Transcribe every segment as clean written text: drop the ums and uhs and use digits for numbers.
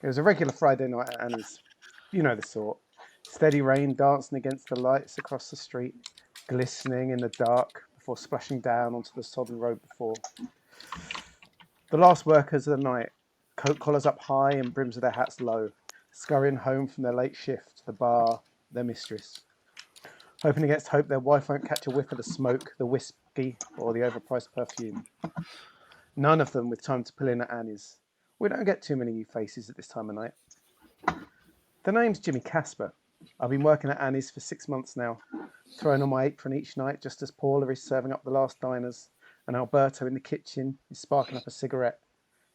It was a regular Friday night at Annie's. You know the sort. Steady rain dancing against the lights across the street, glistening in the dark before splashing down onto the sodden road before. The last workers of the night, coat collars up high and brims of their hats low, scurrying home from their late shift to the bar, their mistress. Hoping against hope their wife won't catch a whiff of the smoke, the whiskey, or the overpriced perfume. None of them with time to pull in at Annie's. We don't get too many new faces at this time of night. The name's Jimmy Casper. I've been working at Annie's for 6 months now, throwing on my apron each night just as Paula is serving up the last diners, and Alberto in the kitchen is sparking up a cigarette,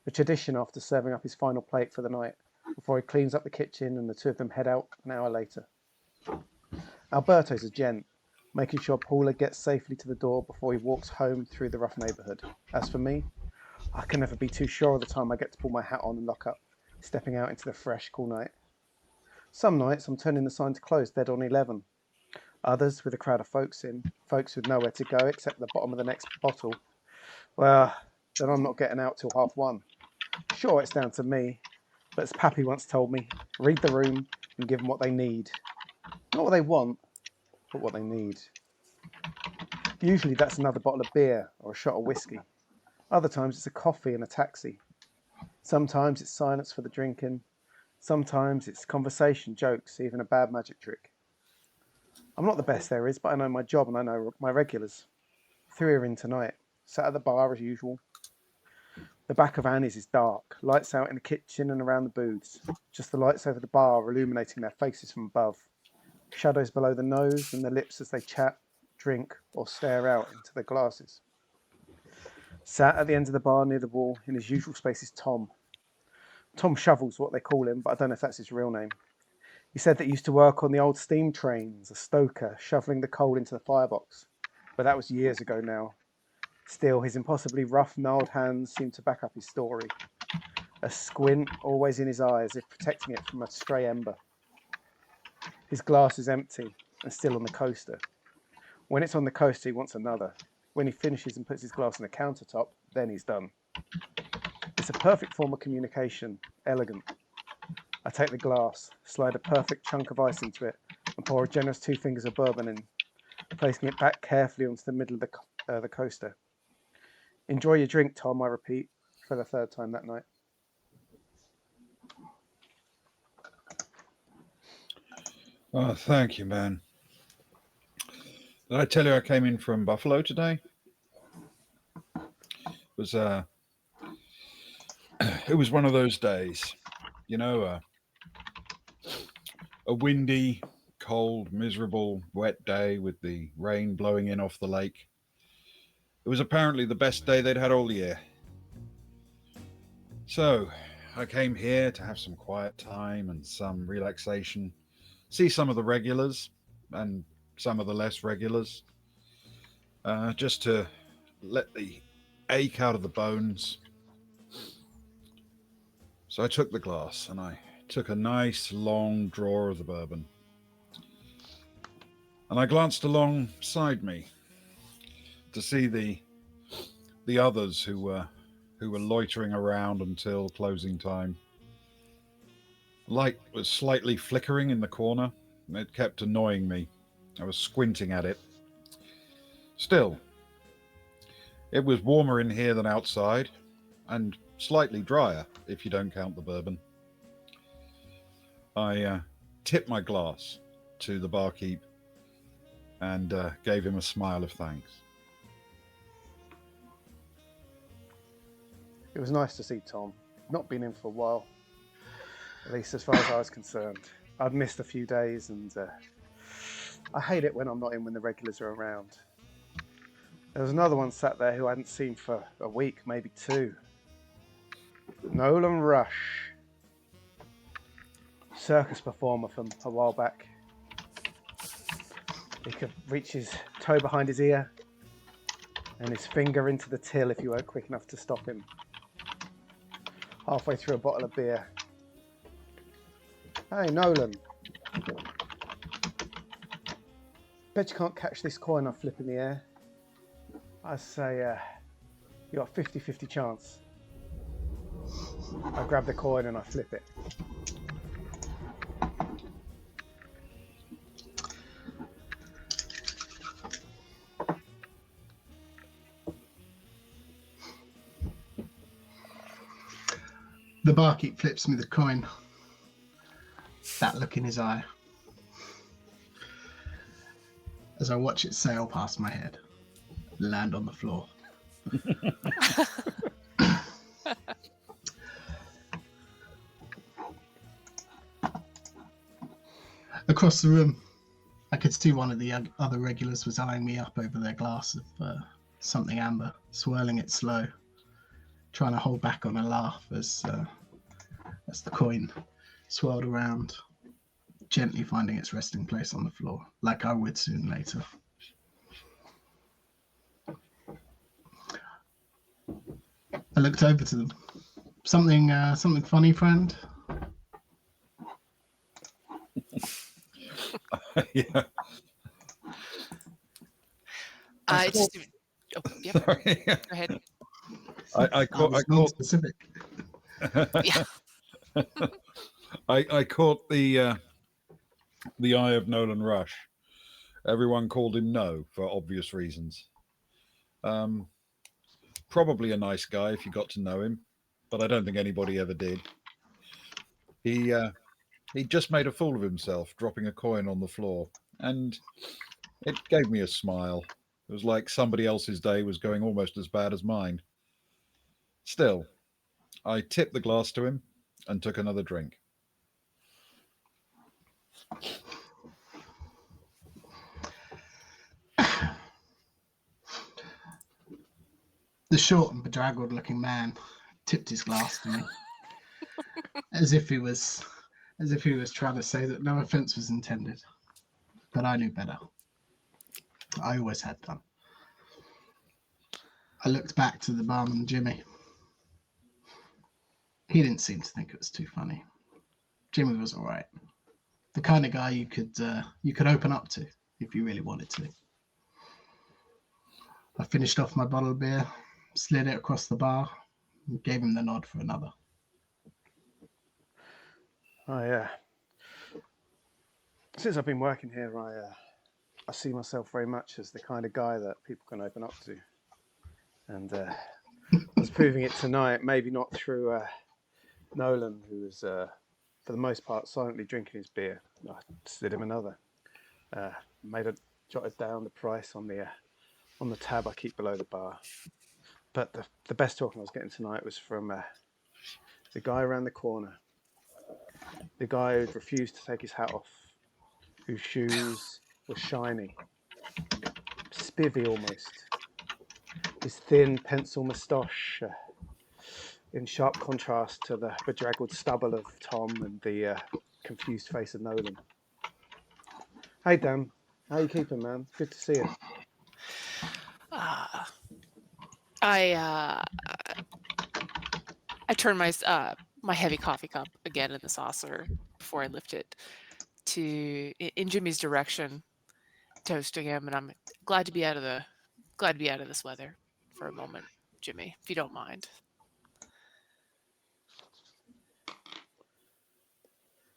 a tradition after serving up his final plate for the night, before he cleans up the kitchen and the two of them head out an hour later. Alberto's a gent, making sure Paula gets safely to the door before he walks home through the rough neighbourhood. As for me, I can never be too sure of the time I get to pull my hat on and lock up, stepping out into the fresh, cool night. Some nights I'm turning the sign to close dead on 11. Others, with a crowd of folks in, folks with nowhere to go except the bottom of the next bottle, well, then I'm not getting out till 1:30. Sure, it's down to me, but as Pappy once told me, read the room and give them what they need. Not what they want, but what they need. Usually that's another bottle of beer or a shot of whiskey. Other times it's a coffee and a taxi. Sometimes it's silence for the drinking. Sometimes it's conversation, jokes, even a bad magic trick. I'm not the best there is, but I know my job and I know my regulars. 3 are in tonight, sat at the bar as usual. The back of Annie's is dark, lights out in the kitchen and around the booths, just the lights over the bar illuminating their faces from above, shadows below the nose and the lips as they chat, drink, or stare out into their glasses. Sat at the end of the bar near the wall in his usual space is Tom. Tom Shovel's what they call him, but I don't know if that's his real name. He said that he used to work on the old steam trains, a stoker, shoveling the coal into the firebox. But that was years ago now. Still, his impossibly rough, gnarled hands seem to back up his story. A squint always in his eye as if protecting it from a stray ember. His glass is empty and still on the coaster. When it's on the coaster, he wants another. When he finishes and puts his glass on the countertop, then he's done. It's a perfect form of communication, elegant. I take the glass, slide a perfect chunk of ice into it, and pour a generous 2 fingers of bourbon in, placing it back carefully onto the middle of the coaster. Enjoy your drink, Tom, I repeat, for the 3rd time that night. Oh, thank you, man. Did I tell you I came in from Buffalo today? It was it was one of those days, you know, a windy, cold, miserable, wet day with the rain blowing in off the lake. It was apparently the best day they'd had all year. So, I came here to have some quiet time and some relaxation, see some of the regulars and some of the less regulars, just to let the ache out of the bones. So I took the glass and I took a nice long draw of the bourbon. And I glanced alongside me to see the others who were loitering around until closing time. Light was slightly flickering in the corner, and it kept annoying me. I was squinting at it. Still, it was warmer in here than outside, and slightly drier if you don't count the bourbon. I tipped my glass to the barkeep and gave him a smile of thanks. It was nice to see Tom. Not been in for a while, at least as far as I was concerned. I'd missed a few days, and I hate it when I'm not in when the regulars are around. There was another one sat there who I hadn't seen for a week, maybe 2. Nolan Rush. Circus performer from a while back. He could reach his toe behind his ear and his finger into the till if you weren't quick enough to stop him. Halfway through a bottle of beer. Hey, Nolan. Bet you can't catch this coin I flip in the air. I say, you got 50-50 chance. I grab the coin and I flip it. The barkeep flips me the coin. That look in his eye. As I watch it sail past my head, land on the floor. Across the room, I could see one of the other regulars was eyeing me up over their glass of something amber, swirling it slow, trying to hold back on a laugh as the coin swirled around, gently finding its resting place on the floor, like I would soon later. I looked over to them. Something funny, friend? Yeah. Just oh, yep. Sorry. Go ahead. I caught. I was caught. non-specific. Yeah. I caught the eye of Nolan Rush. Everyone called him No for obvious reasons. Probably a nice guy if you got to know him, but I don't think anybody ever did. He just made a fool of himself, dropping a coin on the floor, and it gave me a smile. It was like somebody else's day was going almost as bad as mine. Still, I tipped the glass to him and took another drink. The short and bedraggled looking man tipped his glass to me. as if he was trying to say that no offense was intended. But I knew better. I always had done. I looked back to the barman, Jimmy. He didn't seem to think it was too funny. Jimmy was all right. The kind of guy you could open up to if you really wanted to. I finished off my bottle of beer, slid it across the bar, and gave him the nod for another. Oh yeah. Since I've been working here, I see myself very much as the kind of guy that people can open up to, and I was proving it tonight. Maybe not through Nolan, who was for the most part silently drinking his beer. I slid him another. Jotted down the price on the tab I keep below the bar. But the best talking I was getting tonight was from the guy around the corner. The guy who'd refused to take his hat off, whose shoes were shiny, spivvy almost. His thin pencil moustache in sharp contrast to the bedraggled stubble of Tom and the confused face of Nolan. Hey Dan, how you keeping, man? Good to see you. I turn my heavy coffee cup again in the saucer before I lift it in Jimmy's direction, toasting him, and I'm glad to be out of this weather for a moment, Jimmy, if you don't mind.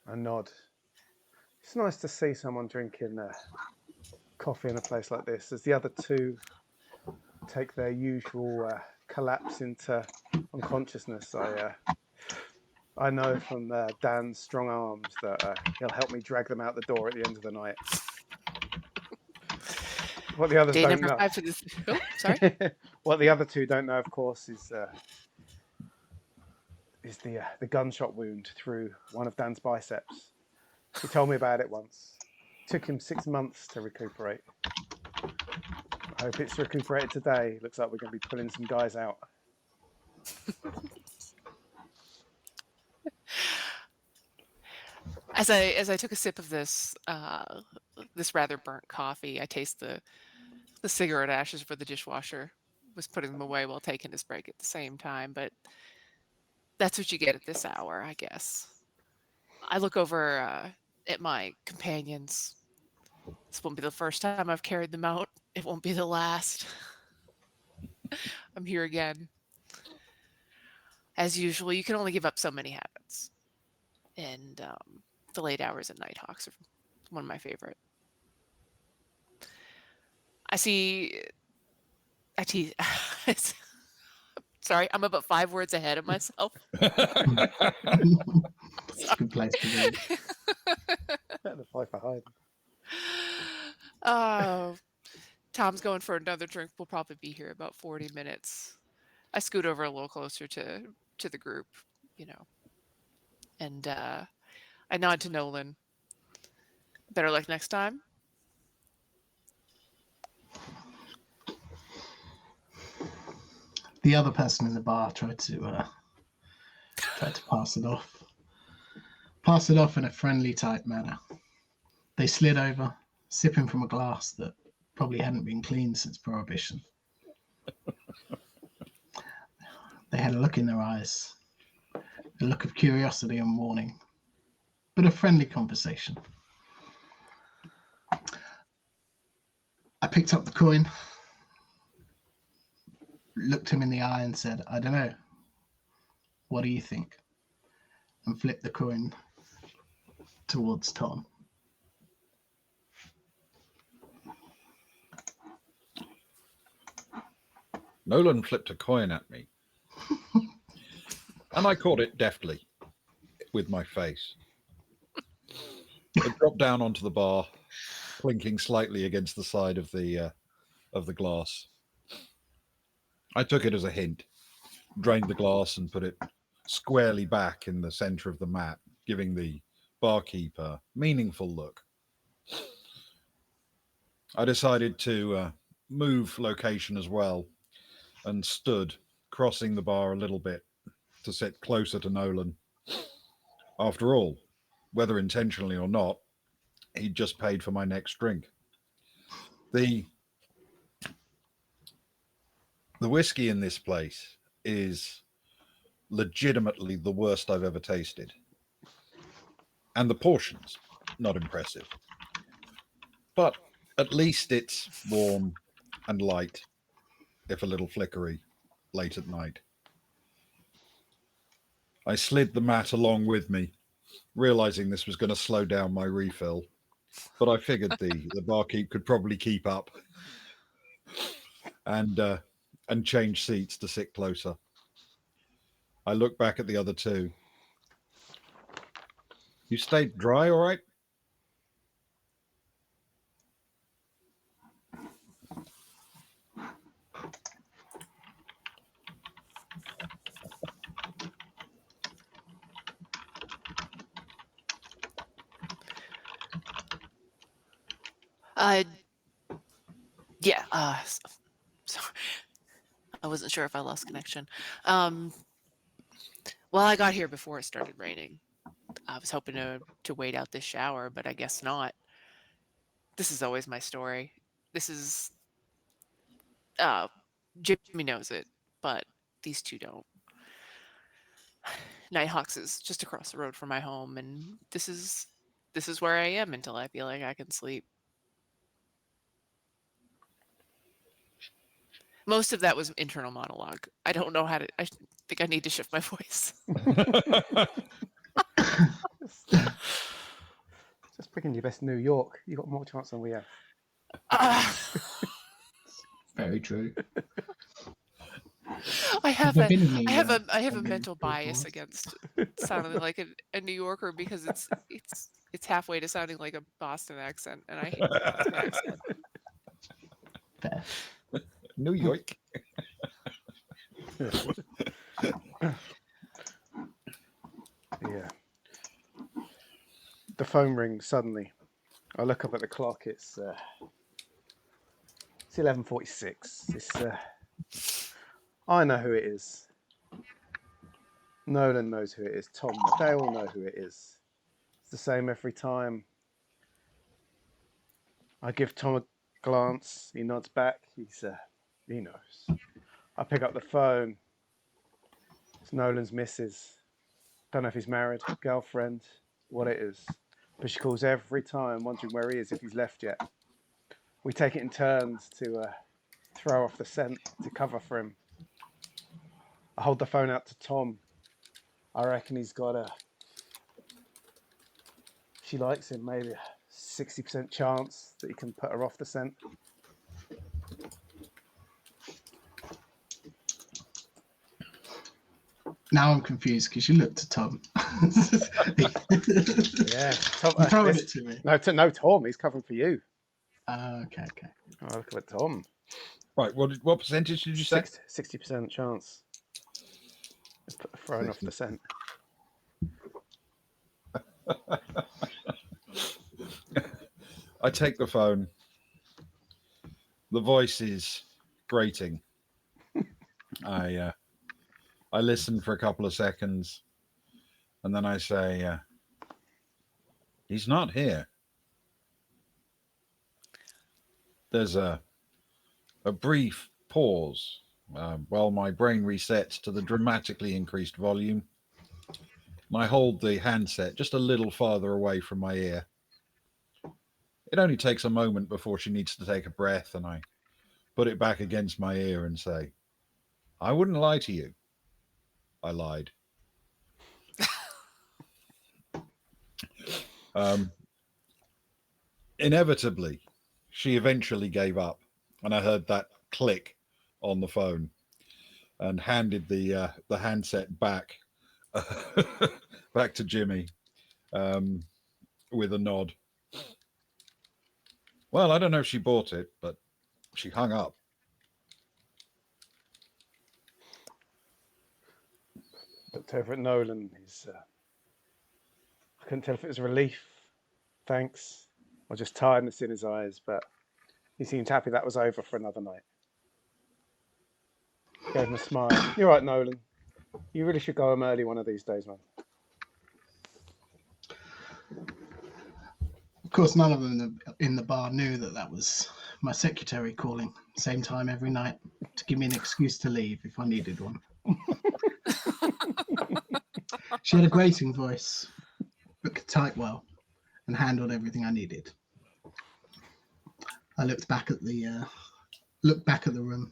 I nod. It's nice to see someone drinking coffee in a place like this, as the other two take their usual collapse into unconsciousness. I know from Dan's strong arms that he'll help me drag them out the door at the end of the night. What the others Day don't number know. 5 for this. Oh, sorry. What the other two don't know, of course, is the gunshot wound through one of Dan's biceps. He told me about it once. It took him 6 months to recuperate. I hope it's recuperated today. Looks like we're going to be pulling some guys out. As I took a sip of this rather burnt coffee, I taste the cigarette ashes for the dishwasher. Was putting them away while taking his break at the same time, but that's what you get at this hour, I guess. I look over at my companions. This won't be the first time I've carried them out. It won't be the last. I'm here again. as usual, you can only give up so many habits. And the late hours at Nighthawks are one of my favorite. I tease. Sorry, I'm about 5 words ahead of myself. It's a good place to be. Better than 5 for hiding. Oh, Tom's going for another drink. We'll probably be here about 40 minutes. I scoot over a little closer to the group, and I nod to Nolan. Better luck next time. The other person in the bar tried to pass it off. Pass it off in a friendly type manner. They slid over, sipping from a glass that probably hadn't been cleaned since Prohibition. They had a look in their eyes, a look of curiosity and warning, but a friendly conversation. I picked up the coin, looked him in the eye and said, "I don't know. What do you think?" And flipped the coin towards Tom. Nolan flipped a coin at me, and I caught it deftly with my face. It dropped down onto the bar, clinking slightly against the side of the glass. I took it as a hint, drained the glass and put it squarely back in the center of the mat, giving the barkeep a meaningful look. I decided to move location as well and stood, crossing the bar a little bit to sit closer to Nolan. After all, whether intentionally or not, he'd just paid for my next drink. The whiskey in this place is legitimately the worst I've ever tasted. And the portions, not impressive. But at least it's warm and light, if a little flickery, late at night. I slid the mat along with me, realizing this was going to slow down my refill. But I figured the barkeep could probably keep up and change seats to sit closer. I looked back at the other two. You stayed dry, all right? Yeah. Sorry. I wasn't sure if I lost connection. Well, I got here before it started raining. I was hoping to wait out this shower, but I guess not. This is always my story. This is Jimmy knows it, but these two don't. Nighthawks is just across the road from my home, and this is where I am until I feel like I can sleep. Most of that was internal monologue. I don't know how to. I think I need to shift my voice. Just picking your best New York. You got more chance than we have. Very true. I have Have you a been in the, I have a uh, I have a London mental bias before? against sounding like a New Yorker because it's halfway to sounding like a Boston accent, and I hate the Boston accent. Fair. New York. Yeah. The phone rings suddenly. I look up at the clock. It's 11:46. I know who it is. Nolan knows who it is. Tom, they all know who it is. It's the same every time. I give Tom a glance. He nods back. He knows. I pick up the phone. It's Nolan's missus. Don't know if he's married, girlfriend, what it is. But she calls every time, wondering where he is, if he's left yet. We take it in turns to throw off the scent to cover for him. I hold the phone out to Tom. I reckon he's got a. She likes him, maybe a 60% chance that he can put her off the scent. Now I'm confused because you looked at Tom. Yeah, Tom, You're throwing it to me. No, Tom. He's covering for you. Okay. Oh, look at Tom. Right, what percentage did you say? 60% chance. Thrown off the scent. I take the phone. The voice is grating. I listen for a couple of seconds, and then I say, he's not here. There's a brief pause while my brain resets to the dramatically increased volume. And I hold the handset just a little farther away from my ear. It only takes a moment before she needs to take a breath, and I put it back against my ear and say, I wouldn't lie to you. I lied. Inevitably, she eventually gave up, and I heard that click on the phone and handed the handset back back to Jimmy with a nod. Well, I don't know if she bought it, but she hung up. Looked over at Nolan. I couldn't tell if it was relief, thanks, or just tiredness in his eyes, but he seemed happy that was over for another night. Gave him a smile. You're right, Nolan. You really should go home early one of these days, man. Of course, none of them in the bar knew that was my secretary calling, same time every night, to give me an excuse to leave if I needed one. She had a grating voice, but could type well, and handled everything I needed. I looked back at the room.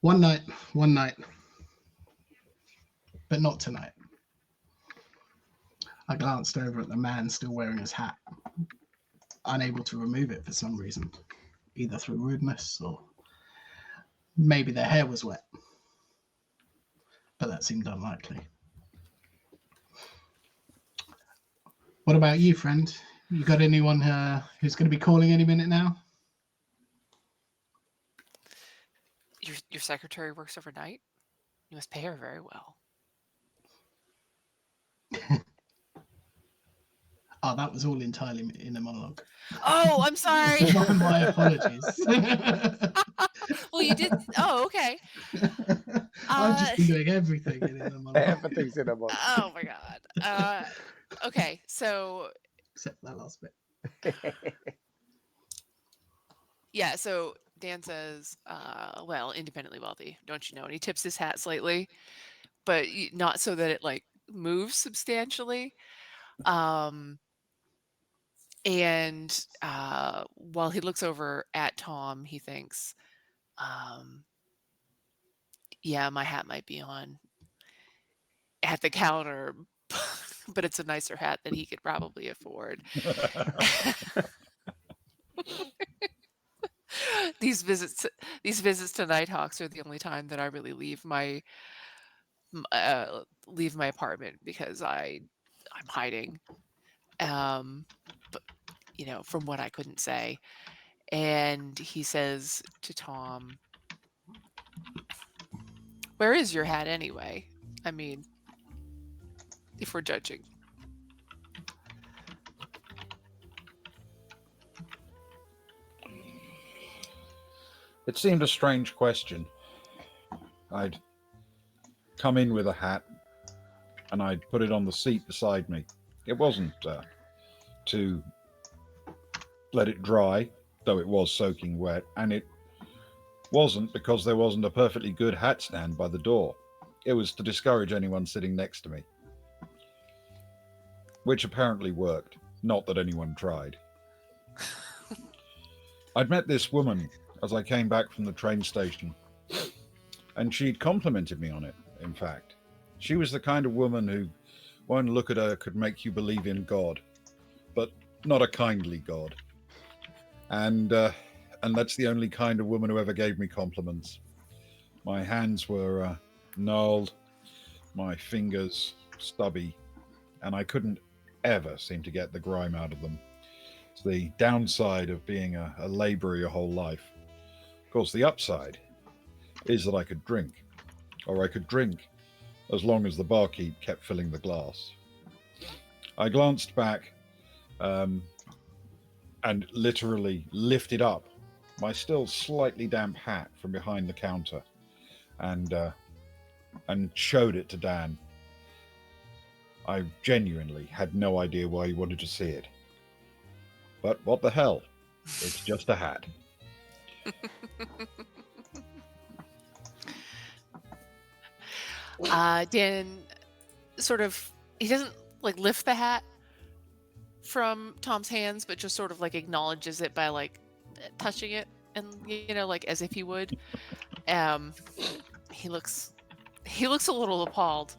One night, but not tonight. I glanced over at the man still wearing his hat, unable to remove it for some reason, either through rudeness or maybe their hair was wet, but that seemed unlikely. What about you, friend? You got anyone who's going to be calling any minute now? Your secretary works overnight? You must pay her very well. Oh, that was all entirely in a monologue. Oh, I'm sorry. My apologies. Well, you did. Oh, okay. I've just been doing everything in a monologue. Everything's in a monologue. Oh my god. Okay, so Except that last bit. yeah, so Dan says, well, independently wealthy, don't you know? And he tips his hat slightly, but not so that it like moves substantially. And while he looks over at Tom, he thinks, yeah, my hat might be on at the counter, but it's a nicer hat that he could probably afford. These visits to Nighthawks are the only time that I really leave my apartment because I'm hiding. But from what I couldn't say. And he says to Tom, where is your hat anyway? I mean, if we're judging. It seemed a strange question. I'd come in with a hat and I'd put it on the seat beside me. It wasn't to let it dry, though it was soaking wet, and it wasn't because there wasn't a perfectly good hat stand by the door. It was to discourage anyone sitting next to me, which apparently worked. Not that anyone tried. I'd met this woman as I came back from the train station, and she'd complimented me on it, in fact. She was the kind of woman who one look at her could make you believe in God, but not a kindly God. And that's the only kind of woman who ever gave me compliments. My hands were gnarled, my fingers stubby, and I couldn't ever seem to get the grime out of them. It's the downside of being a labourer your whole life. Of course, the upside is that I could drink, or I could drink as long as the barkeep kept filling the glass. I glanced back and literally lifted up my still slightly damp hat from behind the counter and showed it to Dan. I genuinely had no idea why he wanted to see it. But what the hell? It's just a hat. Dan sort of, he doesn't like lift the hat from Tom's hands, but just sort of like acknowledges it by like touching it, and like as if he would. He looks a little appalled.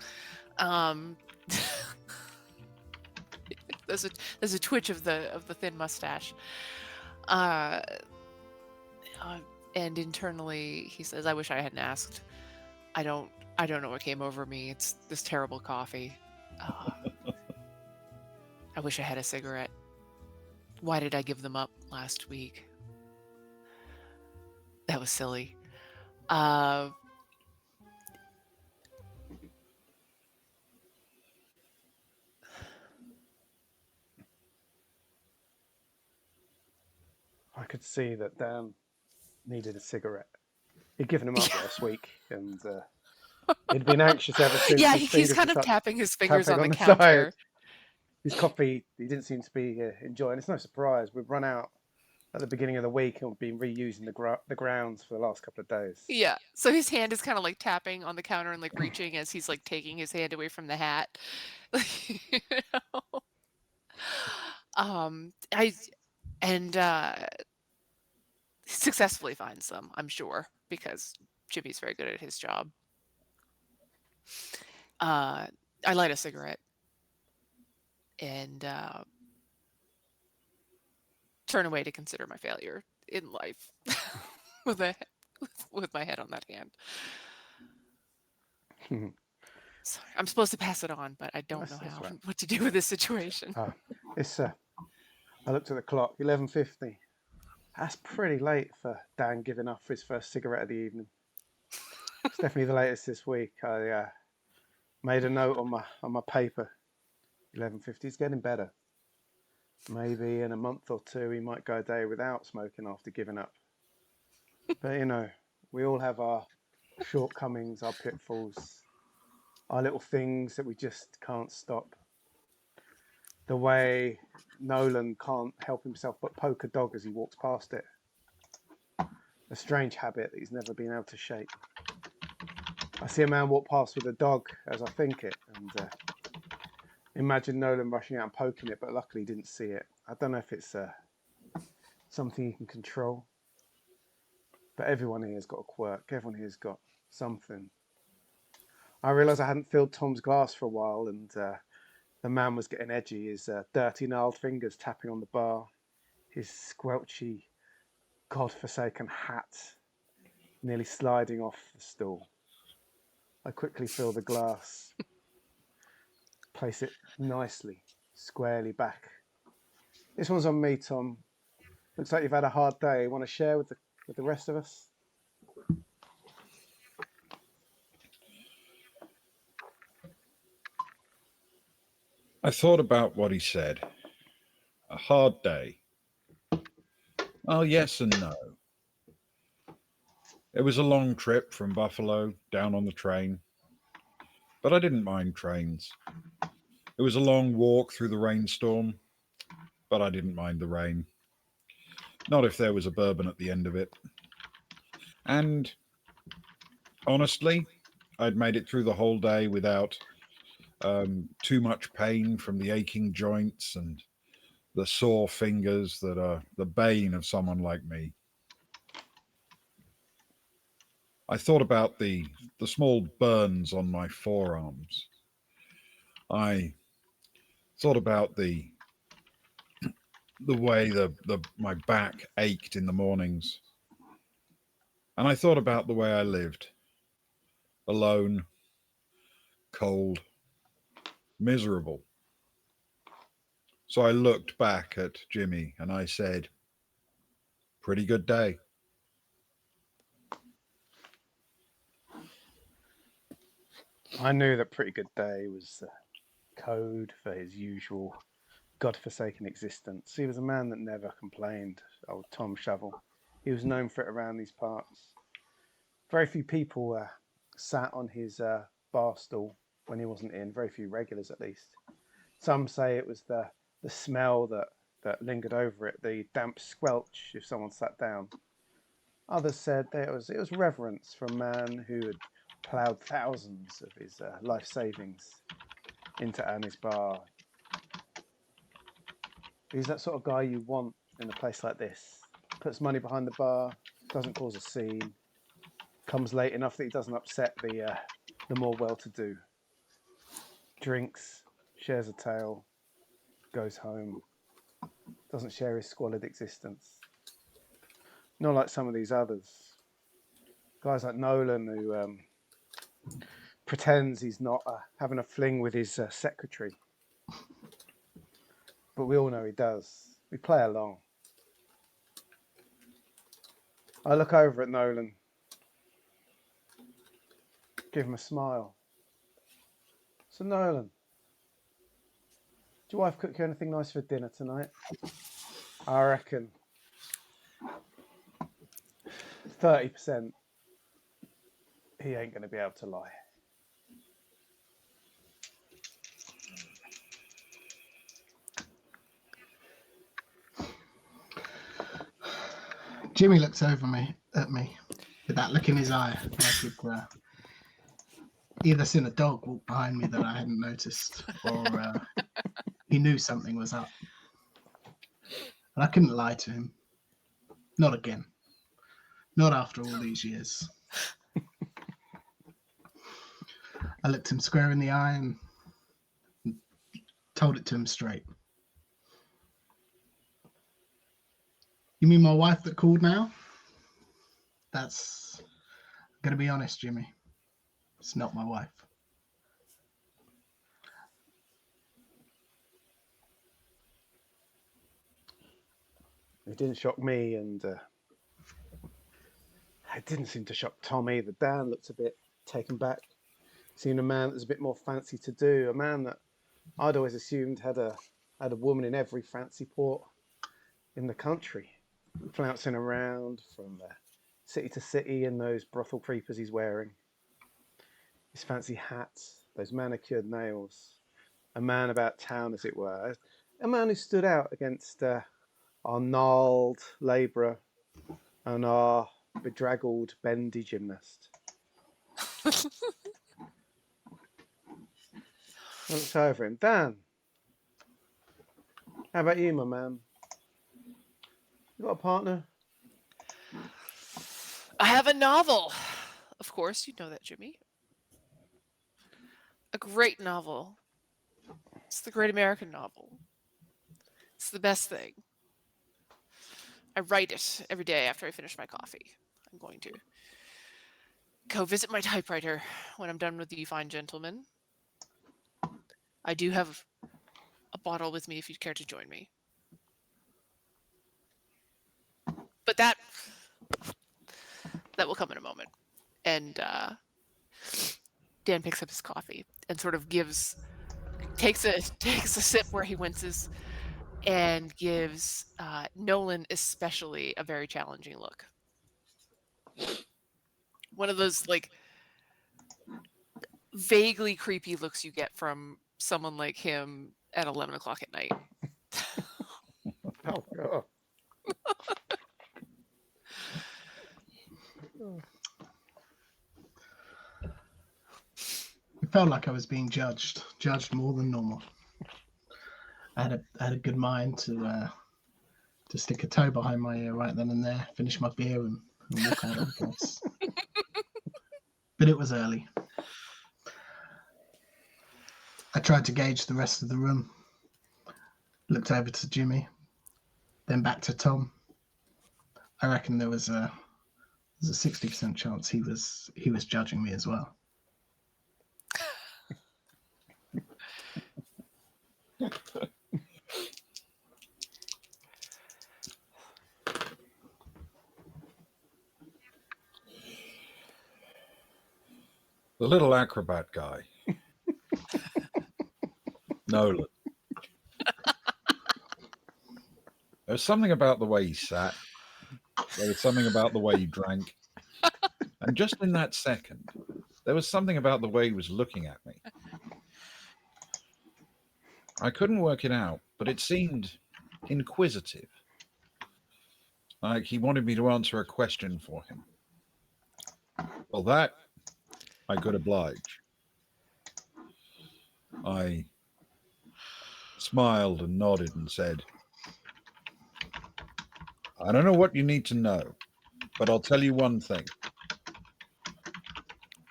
There's a twitch of the thin mustache. And internally he says, "I wish I hadn't asked. I don't know what came over me. It's this terrible coffee. I wish I had a cigarette. Why did I give them up last week? That was silly." I could see that Dan needed a cigarette. He'd given him up last week, and he'd been anxious ever since. Yeah, his he's fingers kind were of tapping his fingers tapping on the side. counter. His coffee, he didn't seem to be enjoying. It's no surprise. We've run out at the beginning of the week and we've been reusing the grounds for the last couple of days. Yeah, so his hand is kind of like tapping on the counter and like reaching as he's like taking his hand away from the hat. You know? Successfully finds them, I'm sure, because Jimmy's very good at his job. I light a cigarette and turn away to consider my failure in life with my head on that hand. Sorry, I'm supposed to pass it on, but I don't know what to do with this situation. It's I looked at the clock, 11:50. That's pretty late for Dan giving up his first cigarette of the evening. It's definitely the latest this week. I made a note on my paper. 11:50 is getting better. Maybe in a month or two he might go a day without smoking after giving up. But we all have our shortcomings, our pitfalls, our little things that we just can't stop. The way Nolan can't help himself but poke a dog as he walks past it. A strange habit that he's never been able to shake. I see a man walk past with a dog as I think it, and imagine Nolan rushing out and poking it, but luckily he didn't see it. I don't know if it's something he can control, but everyone here's got a quirk. Everyone here's got something. I realised I hadn't filled Tom's glass for a while, and the man was getting edgy, his dirty, gnarled fingers tapping on the bar, his squelchy, godforsaken hat nearly sliding off the stool. I quickly fill the glass, place it nicely, squarely back. This one's on me, Tom. Looks like you've had a hard day. Want to share with the rest of us? I thought about what he said. A hard day. Well, yes and no. It was a long trip from Buffalo down on the train, but I didn't mind trains. It was a long walk through the rainstorm, but I didn't mind the rain. Not if there was a bourbon at the end of it. And honestly, I'd made it through the whole day without too much pain from the aching joints and the sore fingers that are the bane of someone like me. I thought about the small burns on my forearms. I thought about the way my back ached in the mornings. And I thought about the way I lived. Alone, cold, miserable. So I looked back at Jimmy and I said, pretty good day. I knew that Pretty Good Day was code for his usual godforsaken existence. He was a man that never complained, old Tom Shovel. He was known for it around these parts. Very few people sat on his bar stool when he wasn't in, very few regulars at least. Some say it was the smell that lingered over it, the damp squelch if someone sat down. Others said that it was reverence for a man who had ploughed thousands of his life savings into Annie's bar. He's that sort of guy you want in a place like this. Puts money behind the bar, doesn't cause a scene, comes late enough that he doesn't upset the more well-to-do. Drinks, shares a tale, goes home, doesn't share his squalid existence. Not like some of these others. Guys like Nolan who pretends he's not having a fling with his secretary. But we all know he does. We play along. I look over at Nolan, give him a smile. So Nolan, did your wife cook you anything nice for dinner tonight? I reckon 30% he ain't going to be able to lie. Jimmy looks over at me with that look in his eye, like he'd either seen a dog walk behind me that I hadn't noticed, or he knew something was up. But I couldn't lie to him. Not again. Not after all these years. I looked him square in the eye and told it to him straight. You mean my wife that called now? That's... I'm going to be honest, Jimmy. It's not my wife. It didn't shock me, and it didn't seem to shock Tom either. Dan looked a bit taken back, seeing a man that was a bit more fancy to do, a man that I'd always assumed had a woman in every fancy port in the country, flouncing around from city to city in those brothel creepers he's wearing. His fancy hat, those manicured nails, a man about town, as it were, a man who stood out against our gnarled labourer and our bedraggled bendy gymnast. I looked over him. Dan, how about you, my man? You got a partner? I have a novel. Of course, you know that, Jimmy. A great novel. It's the great American novel. It's the best thing. I write it every day after I finish my coffee. I'm going to go visit my typewriter when I'm done with you fine gentlemen. I do have a bottle with me if you'd care to join me. But that will come in a moment. And Dan picks up his coffee and sort of takes a sip where he winces and gives Nolan especially a very challenging look. One of those like vaguely creepy looks you get from someone like him at 11 o'clock at night. Oh, God. It felt like I was being judged more than normal. I had a good mind to stick a toe behind my ear right then and there, finish my beer and walk out of the place. but it was early. I tried to gauge the rest of the room, looked over to Jimmy, then back to Tom. I reckon there was a 60% chance he was judging me as well. The little acrobat guy. Nolan. There was something about the way he sat. There was something about the way he drank. And just in that second, there was something about the way he was looking at me. I couldn't work it out, but it seemed inquisitive. Like he wanted me to answer a question for him. Well, that I could oblige. I smiled and nodded and said, I don't know what you need to know, but I'll tell you one thing.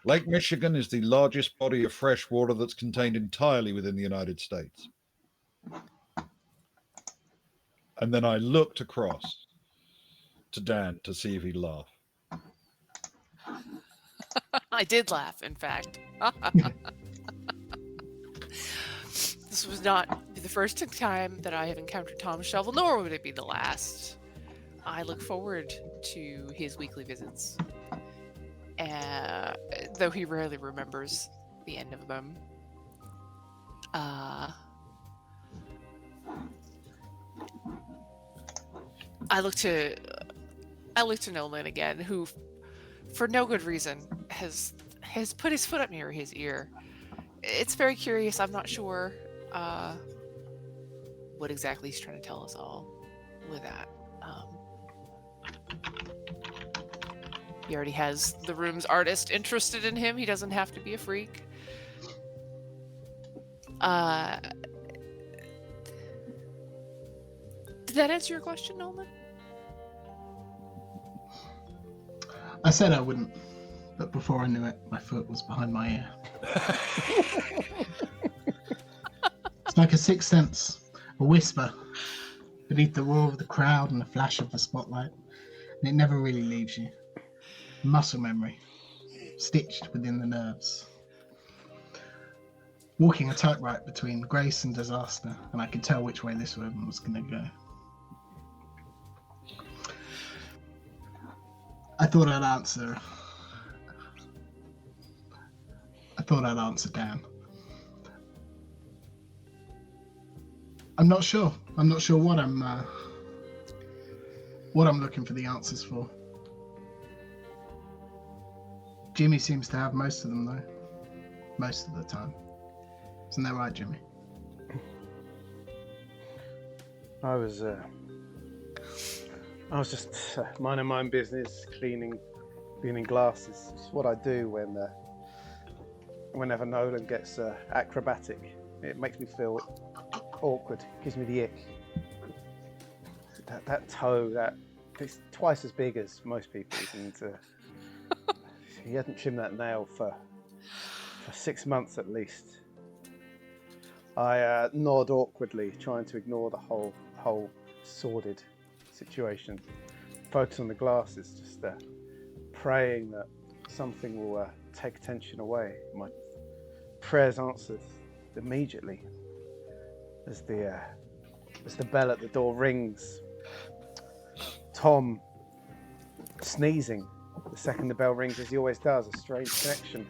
Lake Michigan is the largest body of fresh water that's contained entirely within the United States. And then I looked across to Dan to see if he'd laugh. I did laugh, in fact. This was not the first time that I have encountered Tom Shovel, nor would it be the last. I look forward to his weekly visits, though he rarely remembers the end of them. I look to Nolan again, who, for no good reason, has put his foot up near his ear. It's very curious. I'm not sure what exactly he's trying to tell us all with that. He already has the room's artist interested in him. He doesn't have to be a freak. Did that answer your question, Nolan? I said I wouldn't, but before I knew it, my foot was behind my ear. It's like a sixth sense, a whisper beneath the roar of the crowd and the flash of the spotlight, and it never really leaves you. Muscle memory, stitched within the nerves. Walking a tightrope between grace and disaster, and I could tell which way this one was going to go. I thought I'd answer Dan. I'm not sure what I'm looking for the answers for. Jimmy seems to have most of them, though. Most of the time. Isn't that right, Jimmy? I was just minding my own business, cleaning glasses. It's what I do whenever Nolan gets acrobatic. It makes me feel awkward. It gives me the ick. That toe, it's twice as big as most people's, and he hasn't trimmed that nail for 6 months at least. I nod awkwardly, trying to ignore the whole sordid situation. Focus on the glasses, just praying that something will take attention away. My prayers answered immediately as the bell at the door rings. Tom sneezing the second the bell rings, as he always does. A strange connection.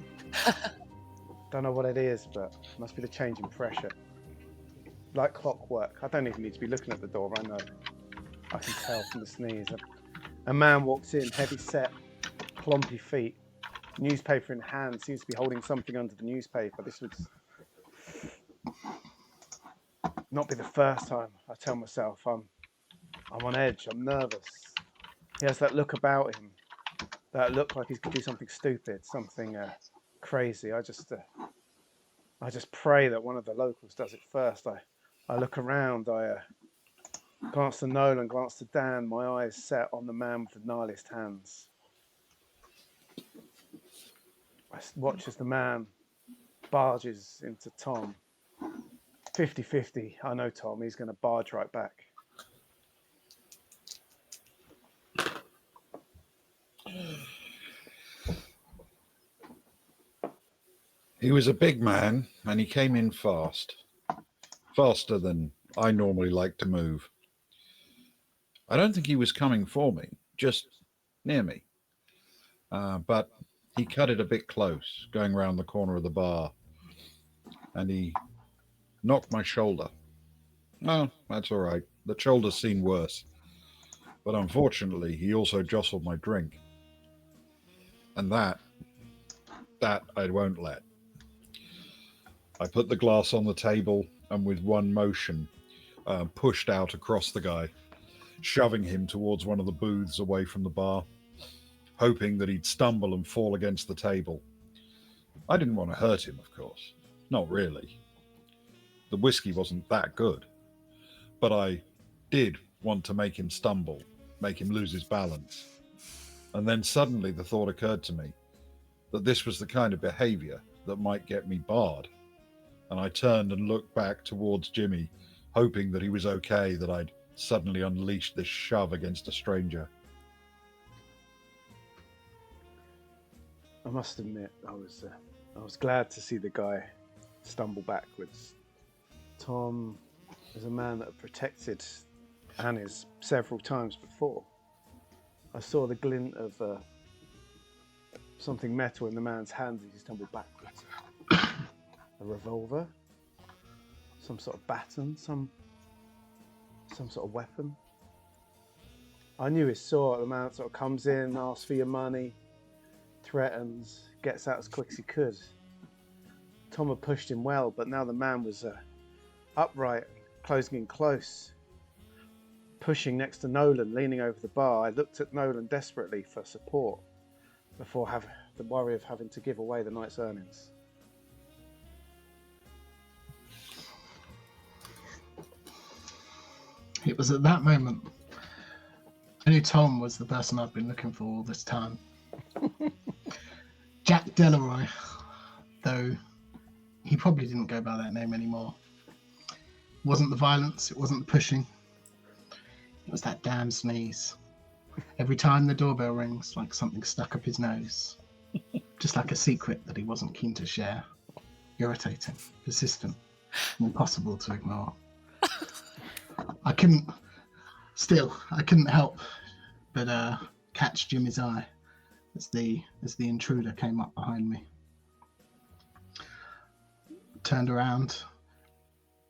Don't know what it is, but it must be the change in pressure. Like clockwork. I don't even need to be looking at the door. I know. I can tell from the sneeze. A man walks in, heavy set, clumpy feet, newspaper in hand, seems to be holding something under the newspaper. This would not be the first time. I tell myself I'm on edge, I'm nervous. He has that look about him, that look like he could do something stupid, something crazy. I just pray that one of the locals does it first. I look around, I glance to Nolan, glance to Dan, my eyes set on the man with the gnarliest hands. I watch as the man barges into Tom. 50-50. I know Tom. He's going to barge right back. He was a big man, and he came in fast. Faster than I normally like to move. I don't think he was coming for me, just near me. But he cut it a bit close, going round the corner of the bar, and he knocked my shoulder. Oh, that's all right. The shoulder's seen worse. But unfortunately, he also jostled my drink. And that I won't let. I put the glass on the table and with one motion pushed out across the guy, shoving him towards one of the booths away from the bar, hoping that he'd stumble and fall against the table. I didn't want to hurt him, of course. Not really. The whiskey wasn't that good. But I did want to make him stumble, make him lose his balance. And then suddenly the thought occurred to me that this was the kind of behavior that might get me barred. And I turned and looked back towards Jimmy, hoping that he was okay, that I'd suddenly unleashed this shove against a stranger. I must admit, I was glad to see the guy stumble backwards. Tom is a man that had protected Annie's several times before. I saw the glint of something metal in the man's hands as he stumbled backwards. A revolver, some sort of baton, some sort of weapon. I knew his sort. The man sort of comes in, asks for your money, threatens, gets out as quick as he could. Tom had pushed him well, but now the man was upright, closing in close, pushing next to Nolan, leaning over the bar. I looked at Nolan desperately for support before having the worry of having to give away the night's earnings. It was at that moment I knew Tom was the person I've been looking for all this time. Jack Delroy, though he probably didn't go by that name anymore. It wasn't the violence, it wasn't the pushing. It was that damn sneeze. Every time the doorbell rings, like something stuck up his nose. Just like a secret that he wasn't keen to share. Irritating, persistent, and impossible to ignore. I couldn't help but catch Jimmy's eye as the intruder came up behind me. Turned around,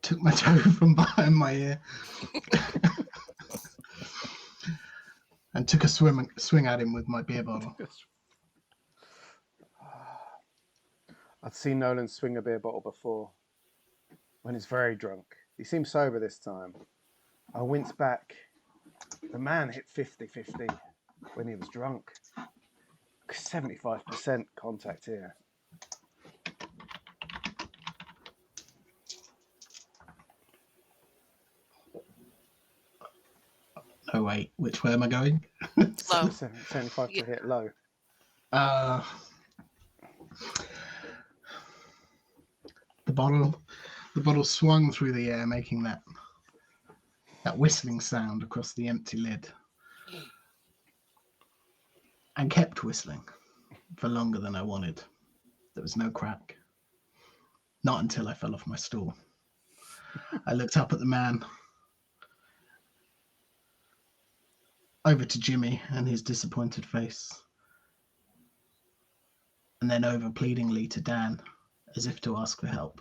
took my toe from behind my ear, and took a swing at him with my beer bottle. I'd seen Nolan swing a beer bottle before, when he's very drunk. He seemed sober this time. I winced back. The man hit 50-50 when he was drunk. 75% contact here. Oh wait, which way am I going? Low. 75 to hit low. The bottle swung through the air, making that whistling sound across the empty lid, and kept whistling for longer than I wanted. There was no crack. Not until I fell off my stool. I looked up at the man, over to Jimmy and his disappointed face, and then over pleadingly to Dan, as if to ask for help,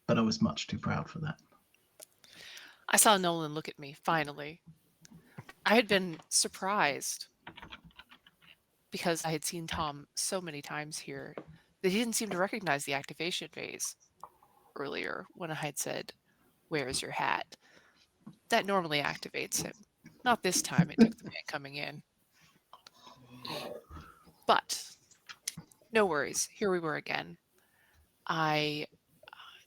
but I was much too proud for that. I saw Nolan look at me, finally. I had been surprised because I had seen Tom so many times here that he didn't seem to recognize the activation phase earlier when I had said, "Where's your hat?" That normally activates him. Not this time, it took the man coming in. But no worries, here we were again. I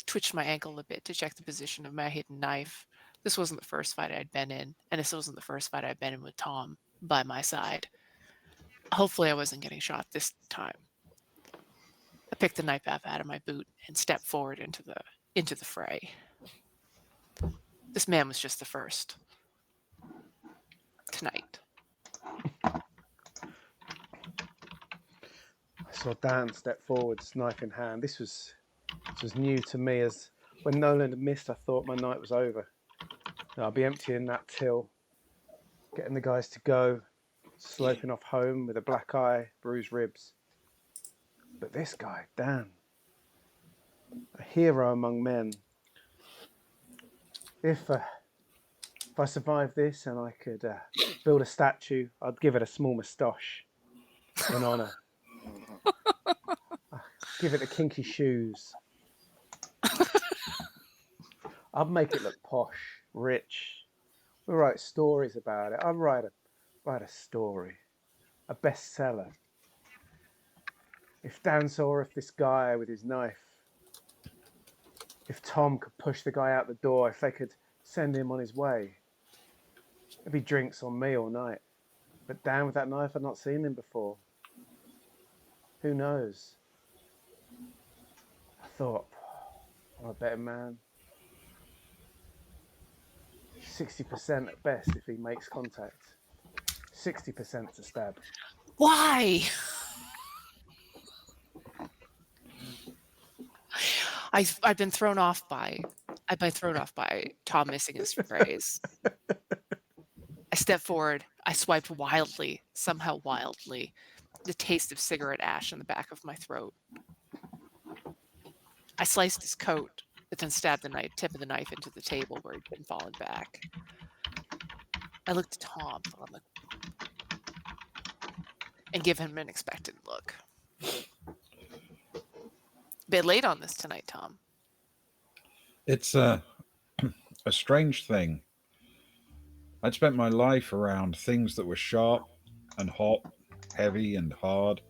twitched my ankle a bit to check the position of my hidden knife. This wasn't the first fight I'd been in, and this wasn't the first fight I'd been in with Tom by my side. Hopefully I wasn't getting shot this time. picked the knife up out of my boot and stepped forward into the fray. This man was just the first. Tonight. I saw Dan step forward, knife in hand. This was new to me, as when Nolan had missed, I thought my night was over. I'll be emptying that till, getting the guys to go, sloping off home with a black eye, bruised ribs. But this guy, Dan, a hero among men. If I survived this and I could build a statue, I'd give it a small moustache in honour. Give it the kinky shoes. I'd make it look posh, rich. We'll write stories about it. I'd write a story, a bestseller. If Dan saw this guy with his knife, if Tom could push the guy out the door, if they could send him on his way, there'd be drinks on me all night. But Dan with that knife, I'd not seen him before. Who knows? I thought, I'm a better man. 60% at best if he makes contact. 60% to stab. Why? I've been thrown off by Tom missing his phrase. I stepped forward. I swiped wildly, somehow wildly, the taste of cigarette ash in the back of my throat. I sliced his coat, but then stabbed the tip of the knife into the table where he'd been falling back. I looked at Tom and gave him an expectant look. Bit late on this tonight, Tom. It's a strange thing. I'd spent my life around things that were sharp and hot, heavy and hard.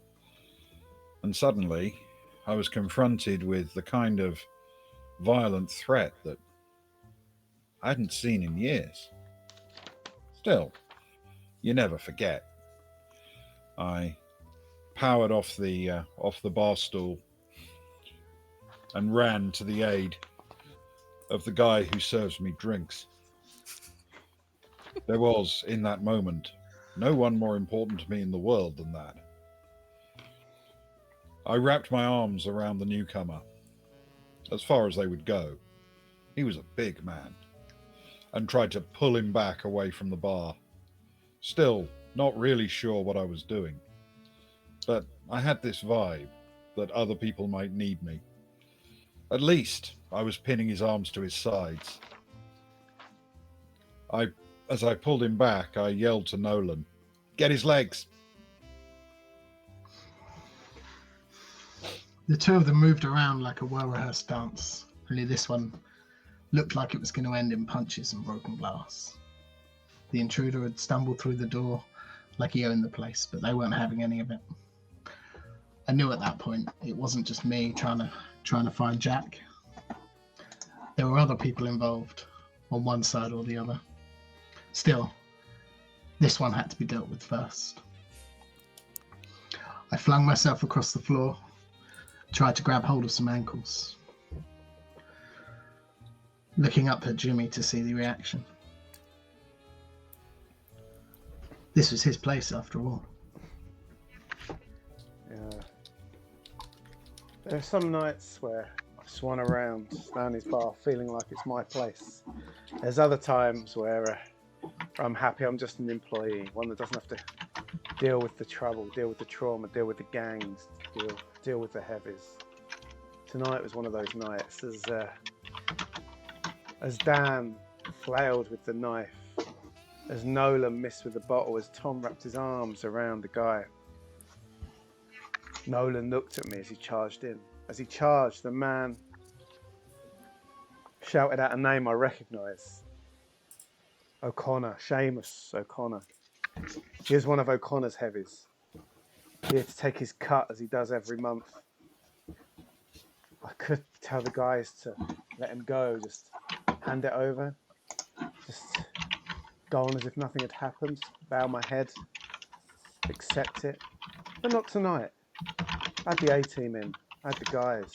And suddenly, I was confronted with the kind of violent threat that I hadn't seen in years. Still, you never forget. I powered off the bar stool and ran to the aid of the guy who serves me drinks. There was, in that moment, no one more important to me in the world than that. I wrapped my arms around the newcomer, as far as they would go. He was a big man, and tried to pull him back away from the bar. Still, not really sure what I was doing. But I had this vibe that other people might need me. At least, I was pinning his arms to his sides. As I pulled him back, I yelled to Nolan, "Get his legs!" The two of them moved around like a well-rehearsed dance, only this one looked like it was going to end in punches and broken glass. The intruder had stumbled through the door like he owned the place, but they weren't having any of it. I knew at that point it wasn't just me trying to find Jack. There were other people involved, on one side or the other. Still, this one had to be dealt with first. I flung myself across the floor, tried to grab hold of some ankles, looking up at Jimmy to see the reaction. This was his place after all. Yeah. There are some nights where I swan around down his bar feeling like it's my place. There's other times where I'm happy I'm just an employee, one that doesn't have to deal with the trouble, deal with the trauma, deal with the gangs, deal with the heavies. Tonight was one of those nights as Dan flailed with the knife, as Nolan missed with the bottle, as Tom wrapped his arms around the guy. Nolan looked at me as he charged in. As he charged, the man shouted out a name I recognise. O'Connor, Seamus O'Connor. He was one of O'Connor's heavies, here to take his cut as he does every month. I could tell the guys to let him go, just hand it over, just go on as if nothing had happened, bow my head, accept it, but not tonight. I had the A-team in. I had the guys.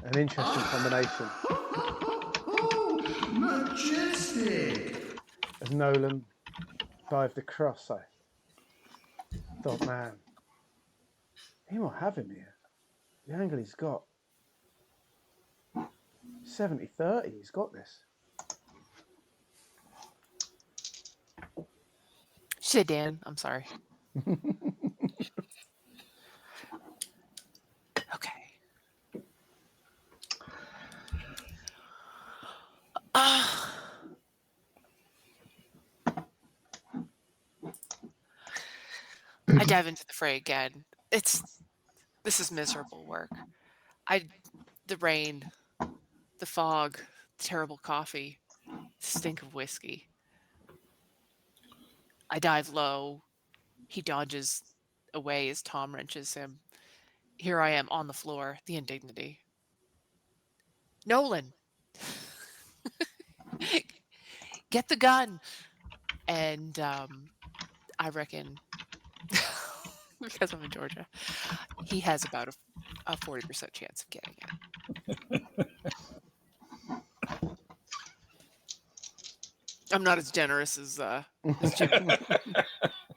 An interesting combination. Majestic! As Nolan dived across, I thought, man, he might have him here. The angle he's got. 70-30, he's got this. Shit, Dan. I'm sorry. Okay. I dive into the fray again. This is miserable work. The rain, the fog, the terrible coffee, the stink of whiskey. I dive low. He dodges away as Tom wrenches him. Here I am on the floor, the indignity. Nolan, get the gun. And I reckon, because I'm in Georgia, he has about a 40% chance of getting it. I'm not as generous as Jimmy.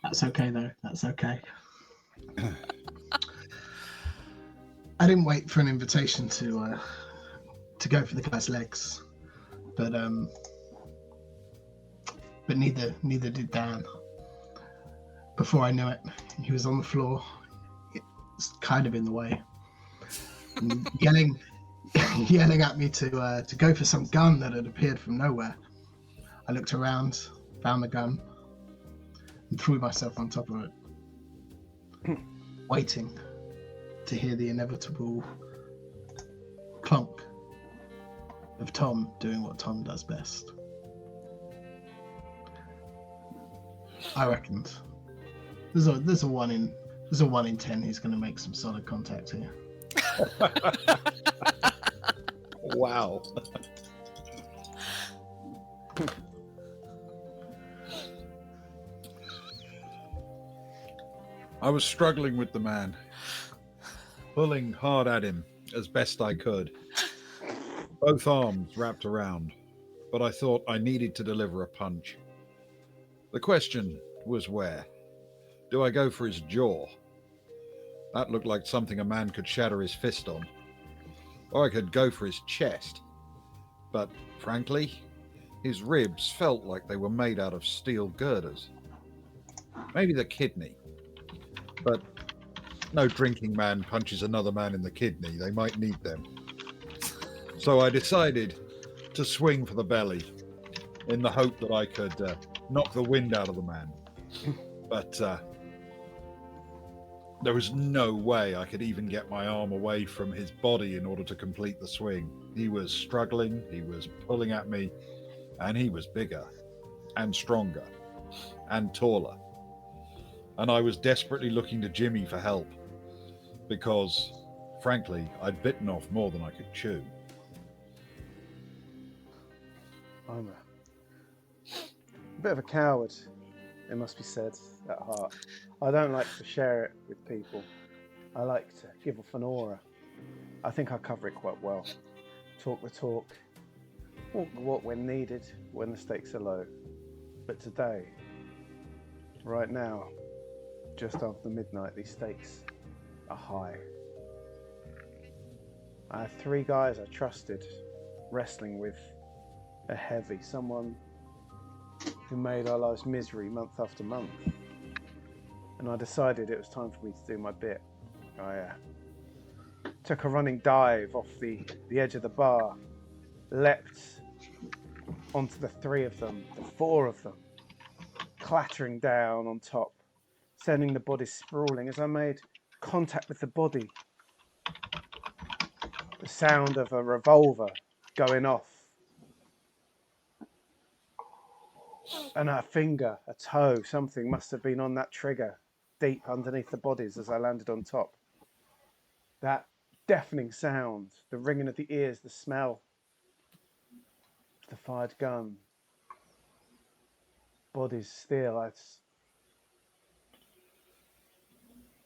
That's okay though. That's okay. I didn't wait for an invitation to go for the guy's legs, but neither did Dan. Before I knew it, he was on the floor, kind of in the way, yelling at me to go for some gun that had appeared from nowhere. I looked around, found the gun, and threw myself on top of it, waiting to hear the inevitable clunk of Tom doing what Tom does best. I reckoned there's a 1 in 10 he's going to make some solid contact here. Wow. I was struggling with the man, pulling hard at him as best I could, both arms wrapped around, but I thought I needed to deliver a punch. The question was where? Do I go for his jaw? That looked like something a man could shatter his fist on. Or I could go for his chest. But frankly, his ribs felt like they were made out of steel girders. Maybe the kidney. But no drinking man punches another man in the kidney. They might need them. So I decided to swing for the belly in the hope that I could knock the wind out of the man. But there was no way I could even get my arm away from his body in order to complete the swing. He was struggling, he was pulling at me, and he was bigger and stronger and taller. And I was desperately looking to Jimmy for help because, frankly, I'd bitten off more than I could chew. I'm a bit of a coward, it must be said, at heart. I don't like to share it with people. I like to give off an aura. I think I cover it quite well. Talk the talk, walk the walk when needed, when the stakes are low. But today, right now, just after midnight, these stakes are high. I have 3 guys I trusted, wrestling with a heavy, someone who made our lives misery month after month. And I decided it was time for me to do my bit. I took a running dive off the edge of the bar, leapt onto the 3 of them, the 4 of them, clattering down on top, sending the body sprawling as I made contact with the body. The sound of a revolver going off. And a finger, a toe, something must have been on that trigger, deep underneath the bodies as I landed on top. That deafening sound, the ringing of the ears, the smell of the fired gun. Bodies still.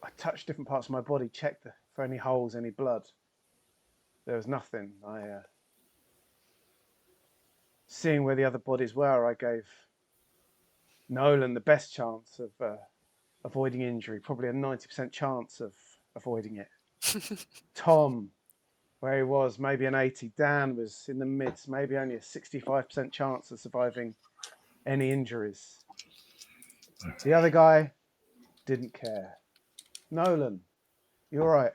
I touched different parts of my body, checked for any holes, any blood. There was nothing. Seeing where the other bodies were, I gave Nolan the best chance of avoiding injury, probably a 90% chance of avoiding it. Tom, where he was, maybe an 80. Dan was in the midst, maybe only a 65% chance of surviving any injuries. The other guy didn't care. Nolan, you're right.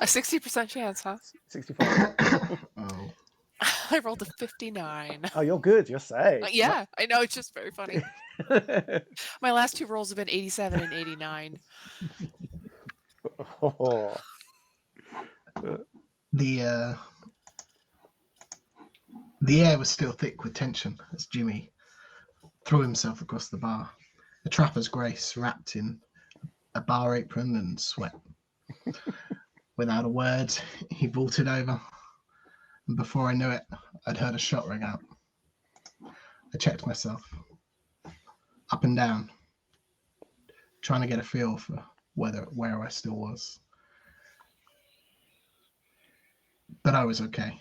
A 60% chance, huh? 65. Oh, I rolled a 59. Oh, you're good. You're safe. Yeah, I know. It's just very funny. My last two rolls have been 87 and 89. Oh. the air was still thick with tension as Jimmy threw himself across the bar, a trapper's grace wrapped in a bar apron and sweat. Without a word, he vaulted over, and before I knew it, I'd heard a shot ring out. I checked myself, up and down, trying to get a feel for where I still was. But I was okay.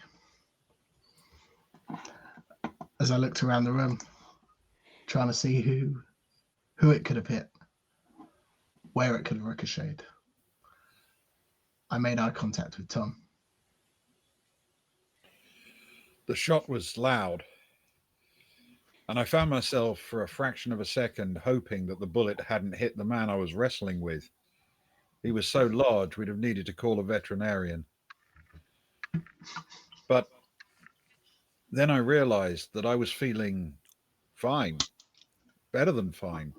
As I looked around the room, trying to see who it could have hit, where it could have ricocheted, I made eye contact with Tom. The shot was loud, and I found myself for a fraction of a second hoping that the bullet hadn't hit the man I was wrestling with. He was so large we'd have needed to call a veterinarian. But then I realized that I was feeling fine, better than fine.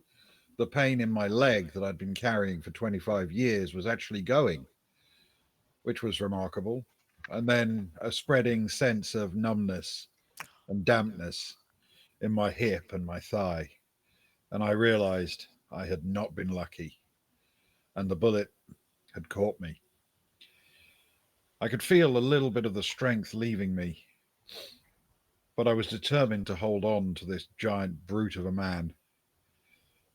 The pain in my leg that I'd been carrying for 25 years was actually going, which was remarkable. And then a spreading sense of numbness and dampness in my hip and my thigh. And I realized I had not been lucky, and the bullet had caught me. I could feel a little bit of the strength leaving me, but I was determined to hold on to this giant brute of a man.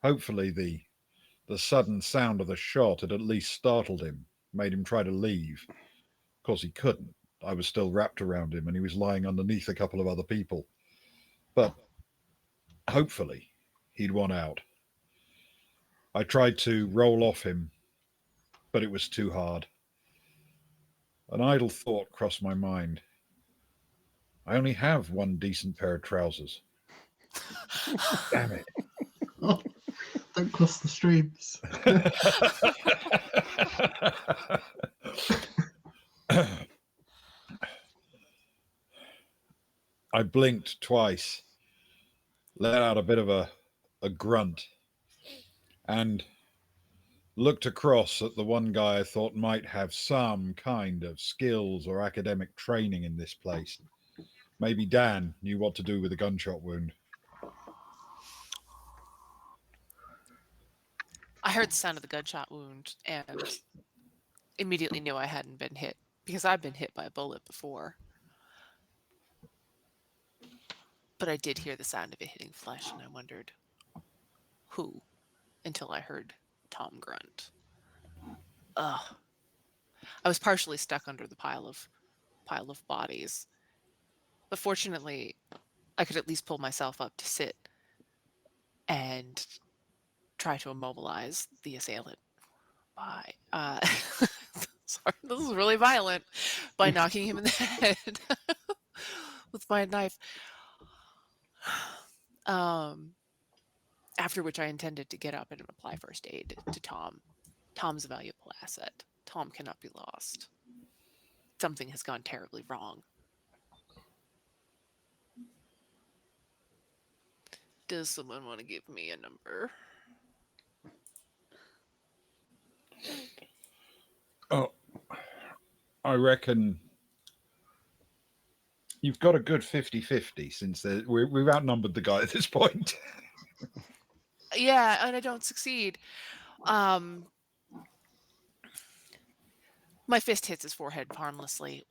Hopefully, the sudden sound of the shot had at least startled him, made him try to leave. Of course, he couldn't. I was still wrapped around him, and he was lying underneath a couple of other people. But hopefully, he'd won out. I tried to roll off him, but it was too hard. An idle thought crossed my mind. I only have one decent pair of trousers. Damn it. Oh, don't cross the streams. I blinked twice, let out a bit of a grunt, and looked across at the one guy I thought might have some kind of skills or academic training in this place. Maybe Dan knew what to do with a gunshot wound. I heard the sound of the gunshot wound and immediately knew I hadn't been hit because I've been hit by a bullet before. But I did hear the sound of it hitting flesh, and I wondered who until I heard Tom grunt. Ugh. I was partially stuck under the pile of bodies, but fortunately, I could at least pull myself up to sit and try to immobilize the assailant by sorry, this is really violent, by knocking him in the head with my knife. After which I intended to get up and apply first aid to Tom. Tom's a valuable asset. Tom cannot be lost. Something has gone terribly wrong. Does someone want to give me a number? Oh, I reckon you've got a good 50-50 since we've outnumbered the guy at this point. Yeah, and I don't succeed. My fist hits his forehead harmlessly.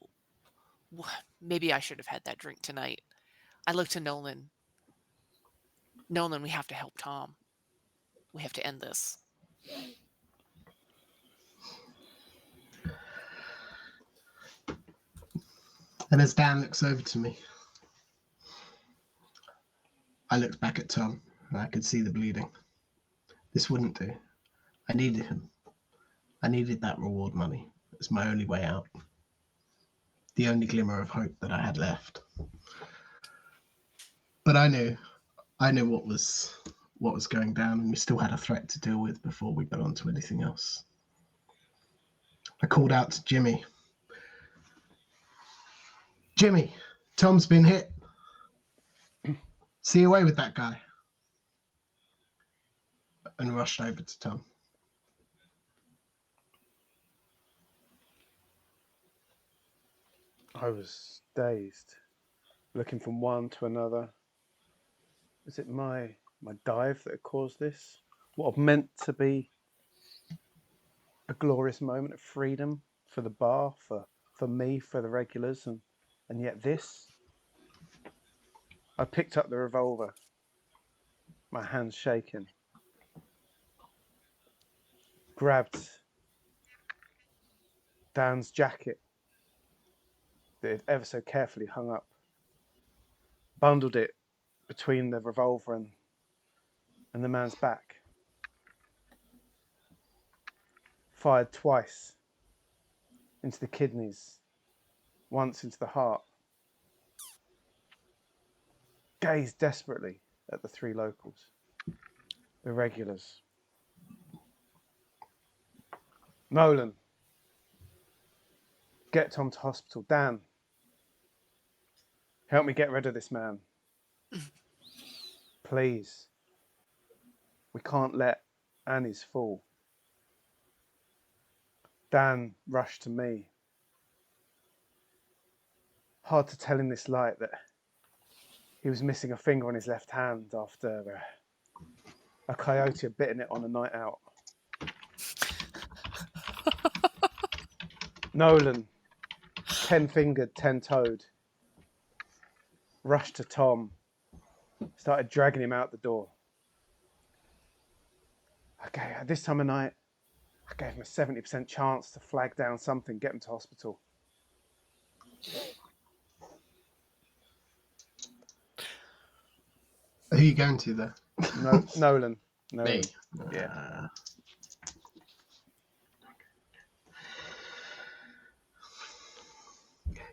Maybe I should have had that drink tonight. I look to Nolan. Nolan, we have to help Tom. We have to end this. And as Dan looks over to me, I looked back at Tom and I could see the bleeding. This wouldn't do. I needed him. I needed that reward money. It's my only way out. The only glimmer of hope that I had left. But I knew what was going down, and we still had a threat to deal with before we got on to anything else. I called out to Jimmy. Jimmy, Tom's been hit. See you away with that guy. And rushed over to Tom. I was dazed, looking from one to another. Is it my dive that had caused this? What meant to be a glorious moment of freedom for the bar, for me, for the regulars, and yet this? I picked up the revolver, my hands shaking, grabbed Dan's jacket that had ever so carefully hung up, bundled it between the revolver and the man's back, fired twice into the kidneys, once into the heart, gazed desperately at the three locals, the regulars. Nolan, get Tom to hospital. Dan, help me get rid of this man. Please. We can't let Annie's fall. Dan rushed to me. Hard to tell in this light that he was missing a finger on his left hand after a coyote had bitten it on a night out. Nolan, 10-fingered, 10-toed, rushed to Tom, started dragging him out the door. Okay, at this time of night, I gave him a 70% chance to flag down something, get him to hospital. Who are you going to there? No, Nolan. Me. Yeah.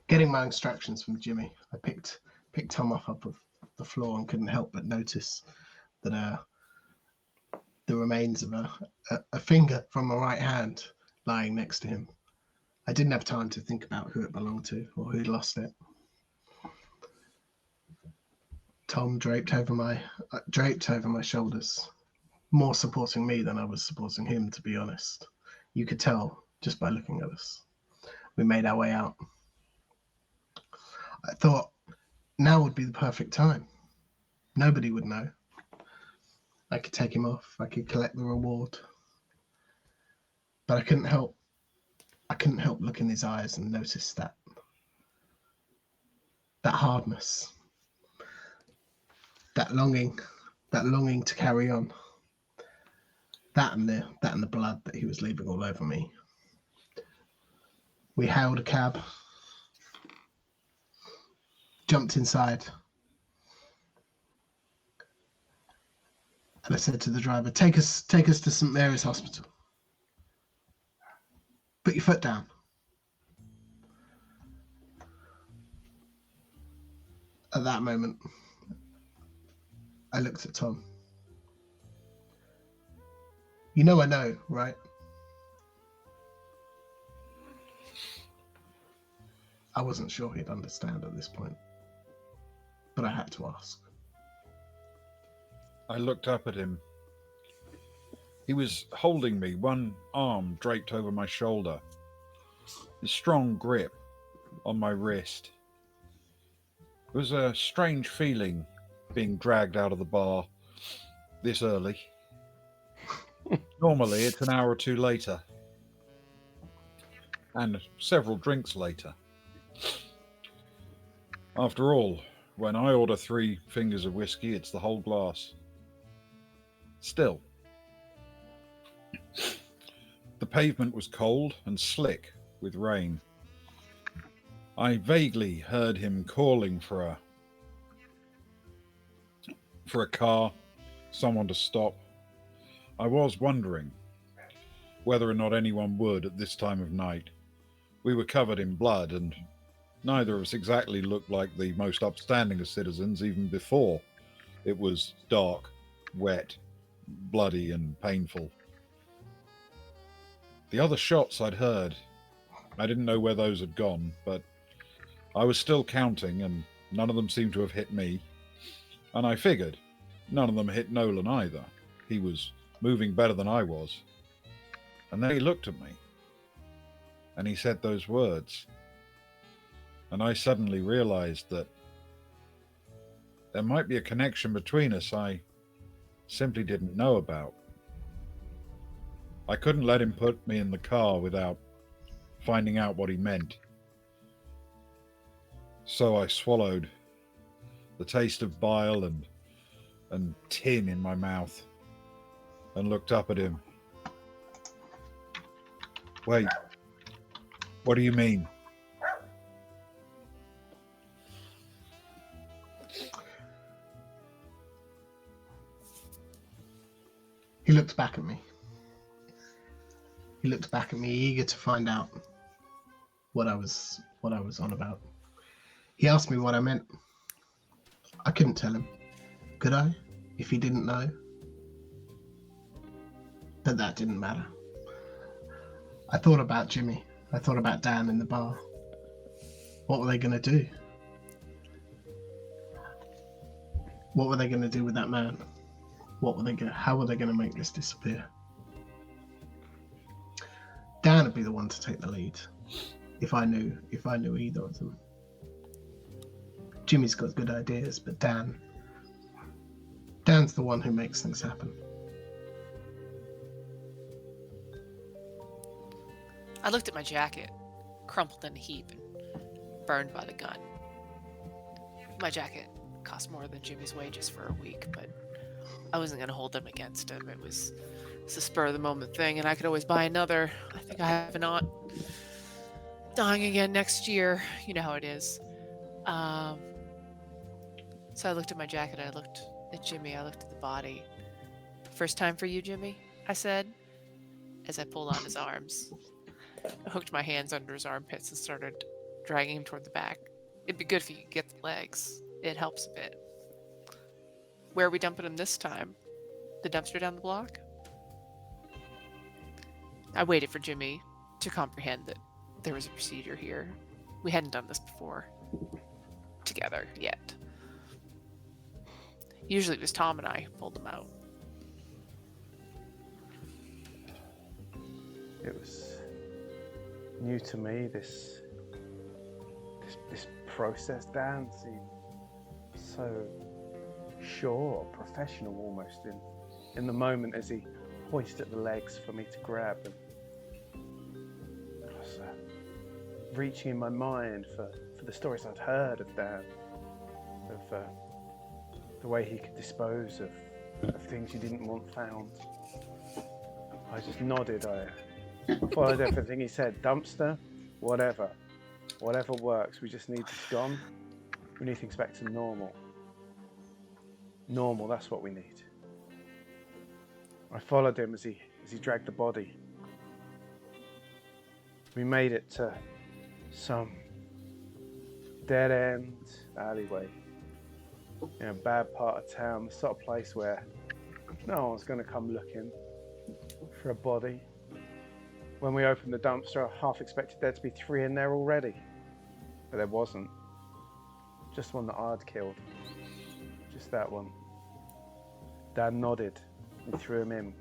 Getting my instructions from Jimmy, I picked Tom up of the floor and couldn't help but notice that the remains of a finger from my right hand lying next to him. I didn't have time to think about who it belonged to or who'd lost it. Tom draped over my shoulders, more supporting me than I was supporting him, to be honest. You could tell just by looking at us. We made our way out. I thought now would be the perfect time. Nobody would know. I could take him off. I could collect the reward. But I couldn't help look in his eyes and notice that hardness, that longing to carry on. That and the blood that he was leaving all over me. We hailed a cab, jumped inside, and I said to the driver, take us to St. Mary's Hospital. Put your foot down. At that moment, I looked at Tom. You know I know, right? I wasn't sure he'd understand at this point, but I had to ask. I looked up at him. He was holding me, one arm draped over my shoulder, a strong grip on my wrist. It was a strange feeling being dragged out of the bar this early. Normally it's an hour or two later, and several drinks later. After all, when I order 3 fingers of whiskey, it's the whole glass. Still, pavement was cold and slick with rain. I vaguely heard him calling for a car, someone to stop. I was wondering whether or not anyone would at this time of night. We were covered in blood, and neither of us exactly looked like the most upstanding of citizens even before it was dark, wet, bloody, and painful. The other shots I'd heard, I didn't know where those had gone, but I was still counting, and none of them seemed to have hit me. And I figured none of them hit Nolan either. He was moving better than I was. And then he looked at me, and he said those words. And I suddenly realized that there might be a connection between us I simply didn't know about. I couldn't let him put me in the car without finding out what he meant. So I swallowed the taste of bile and tin in my mouth and looked up at him. Wait, what do you mean? He looked back at me. He looked back at me, eager to find out what I was on about. He asked me what I meant. I couldn't tell him. Could I? If he didn't know? But that didn't matter. I thought about Jimmy. I thought about Dan in the bar. What were they going to do? What were they going to do with that man? How were they going to make this disappear? Dan would be the one to take the lead if I knew either of them. Jimmy's got good ideas, but Dan's the one who makes things happen. I looked at my jacket, crumpled in a heap and burned by the gun. My jacket cost more than Jimmy's wages for a week, but I wasn't going to hold them against him. It's a spur of the moment thing, and I could always buy another. I think I have an aunt dying again next year. You know how it is. So I looked at my jacket, I looked at Jimmy, I looked at the body. First time for you, Jimmy? I said, as I pulled on his arms. I hooked my hands under his armpits and started dragging him toward the back. It'd be good if you could get the legs. It helps a bit. Where are we dumping him this time? The dumpster down the block? I waited for Jimmy to comprehend that there was a procedure here. We hadn't done this before. Together, yet. Usually it was Tom and I who pulled them out. It was new to me, this process, Dan seemed so sure, professional almost in the moment as he hoisted the legs for me to grab, and I was reaching in my mind for the stories I'd heard of Dan, of the way he could dispose of things you didn't want found. I just nodded. I followed everything he said. Dumpster, whatever works. We just need this gone. We need things back to normal. Normal, that's what we need. I followed him as he dragged the body. We made it to some dead end alleyway in a bad part of town, the sort of place where no one's going to come looking for a body. When we opened the dumpster, I half expected there to be 3 in there already, but there wasn't. Just one that I'd killed. Just that one. Dan nodded and threw him in.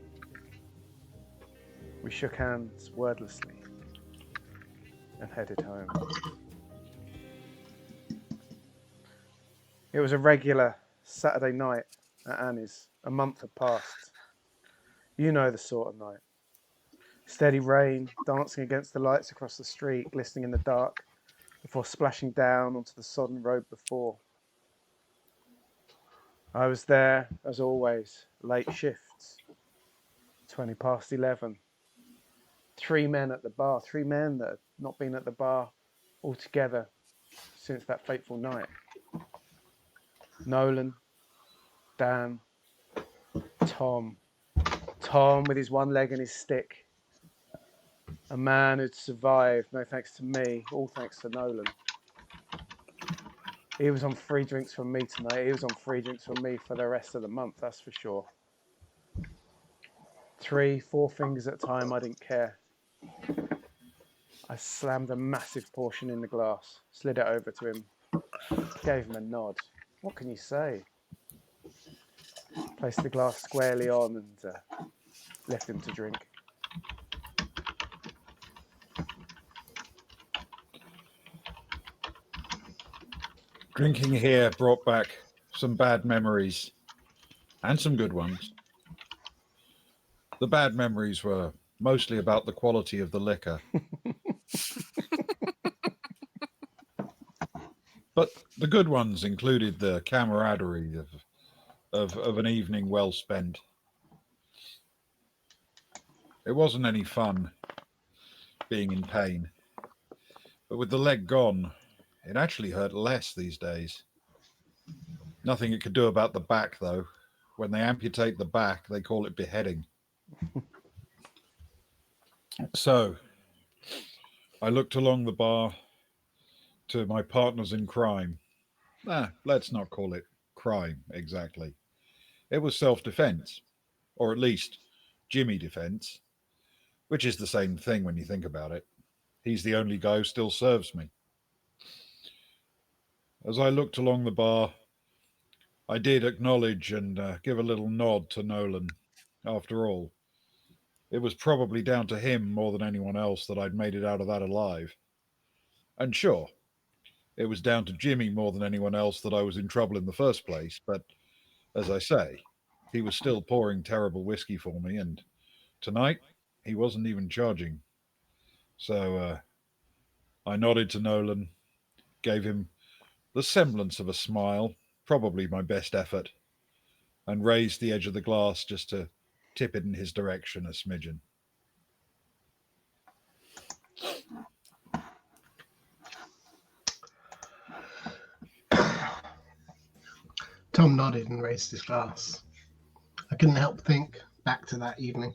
We shook hands wordlessly and headed home. It was a regular Saturday night at Annie's. A month had passed. You know the sort of night. Steady rain, dancing against the lights across the street, glistening in the dark, before splashing down onto the sodden road before. I was there, as always, late shifts, 20 past 11. 3 men at the bar, 3 men that have not been at the bar altogether since that fateful night. Nolan, Dan, Tom. Tom with his one leg and his stick. A man who'd survived, no thanks to me, all thanks to Nolan. He was on free drinks from me tonight. He was on free drinks from me for the rest of the month, that's for sure. 3, 4 fingers at a time, I didn't care. I slammed a massive portion in the glass, slid it over to him, gave him a nod. What can you say? Placed the glass squarely on and left him to drink. Drinking here brought back some bad memories and some good ones. The bad memories were mostly about the quality of the liquor. But the good ones included the camaraderie of an evening well spent. It wasn't any fun being in pain, but with the leg gone, it actually hurt less these days. Nothing it could do about the back, though. When they amputate the back, they call it beheading. So, I looked along the bar to my partners in crime. Let's not call it crime exactly. It was self-defense, or at least Jimmy defense, which is the same thing when you think about it. He's the only guy who still serves me. As I looked along the bar, I did acknowledge and give a little nod to Nolan. After all, it was probably down to him more than anyone else that I'd made it out of that alive. And sure, it was down to Jimmy more than anyone else that I was in trouble in the first place, but as I say, he was still pouring terrible whiskey for me, and tonight he wasn't even charging. So I nodded to Nolan, gave him the semblance of a smile, probably my best effort, and raised the edge of the glass just to tip it in his direction a smidgen. Tom nodded and raised his glass. I couldn't help think back to that evening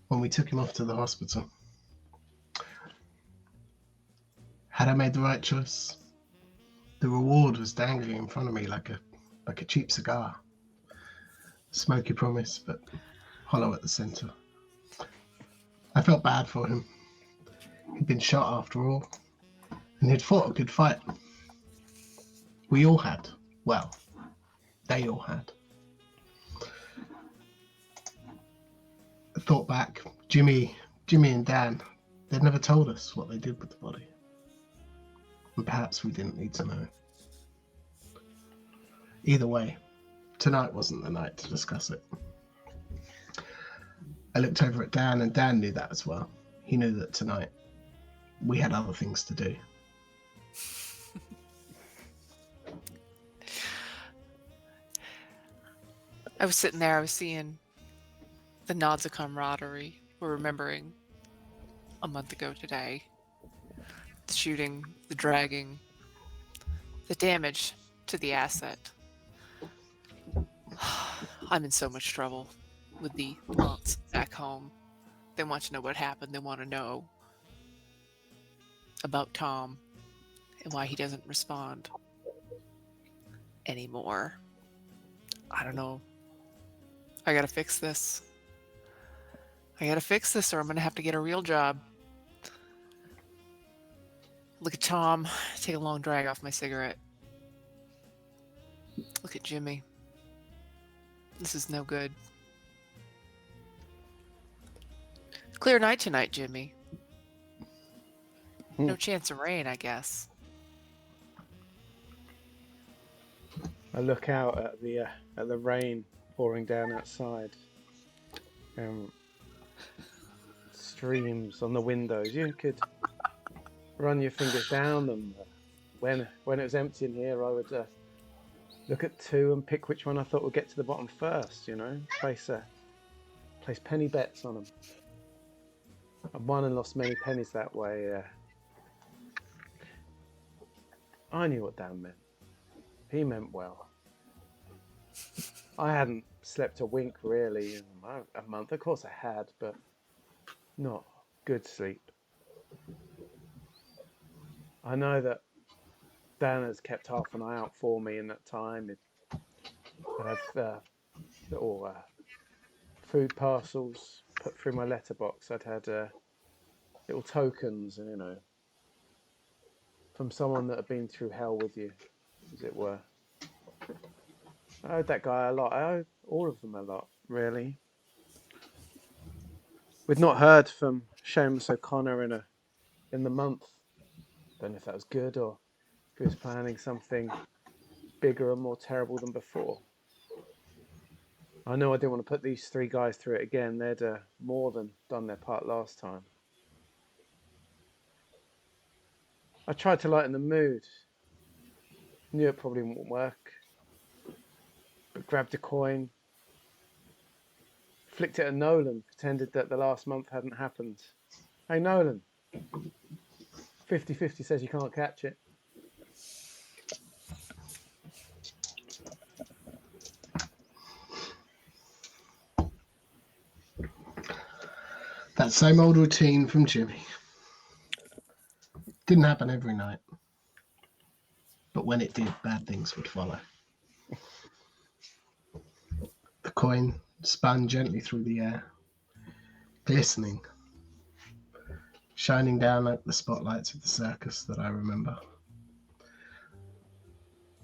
when we took him off to the hospital. Had I made the right choice? The reward was dangling in front of me like a cheap cigar. Smoky promise, but hollow at the center. I felt bad for him. He'd been shot after all, and he'd fought a good fight. We all had. Well, they all had. I thought back, Jimmy and Dan, they'd never told us what they did with the body. And perhaps we didn't need to know. Either way, tonight wasn't the night to discuss it. I looked over at Dan, and Dan knew that as well. He knew that tonight we had other things to do. I was sitting there, I was seeing the nods of camaraderie. We're remembering a month ago today. The shooting, the dragging, the damage to the asset. I'm in so much trouble with the aunts back home. They want to know what happened. They want to know about Tom and why he doesn't respond anymore. I don't know. I gotta fix this. I gotta fix this or I'm gonna have to get a real job. Look at Tom, take a long drag off my cigarette. Look at Jimmy. This is no good. Clear night tonight, Jimmy. No chance of rain, I guess. I look out at the rain pouring down outside. Streams on the windows. You could run your fingers down them. When it was empty in here, I would look at 2 and pick which one I thought would get to the bottom first. You know, place penny bets on them. I've won and lost many pennies that way. I knew what Dan meant. He meant well. I hadn't slept a wink really in a month. Of course I had, but not good sleep. I know that Dan has kept half an eye out for me in that time. I'd have little food parcels put through my letterbox. I'd had little tokens, and from someone that had been through hell with you, as it were. I owed that guy a lot. I owe all of them a lot, really. We'd not heard from Seamus O'Connor in the month. Don't know if that was good or if he was planning something bigger and more terrible than before. I know I didn't want to put these three guys through it again. They'd more than done their part last time. I tried to lighten the mood. Knew it probably wouldn't work. But grabbed a coin, flicked it at Nolan, pretended that the last month hadn't happened. Hey Nolan, 50-50 says you can't catch it. That same old routine from Jimmy. Didn't happen every night. But when it did, bad things would follow. The coin spun gently through the air, glistening, shining down like the spotlights of the circus that I remember.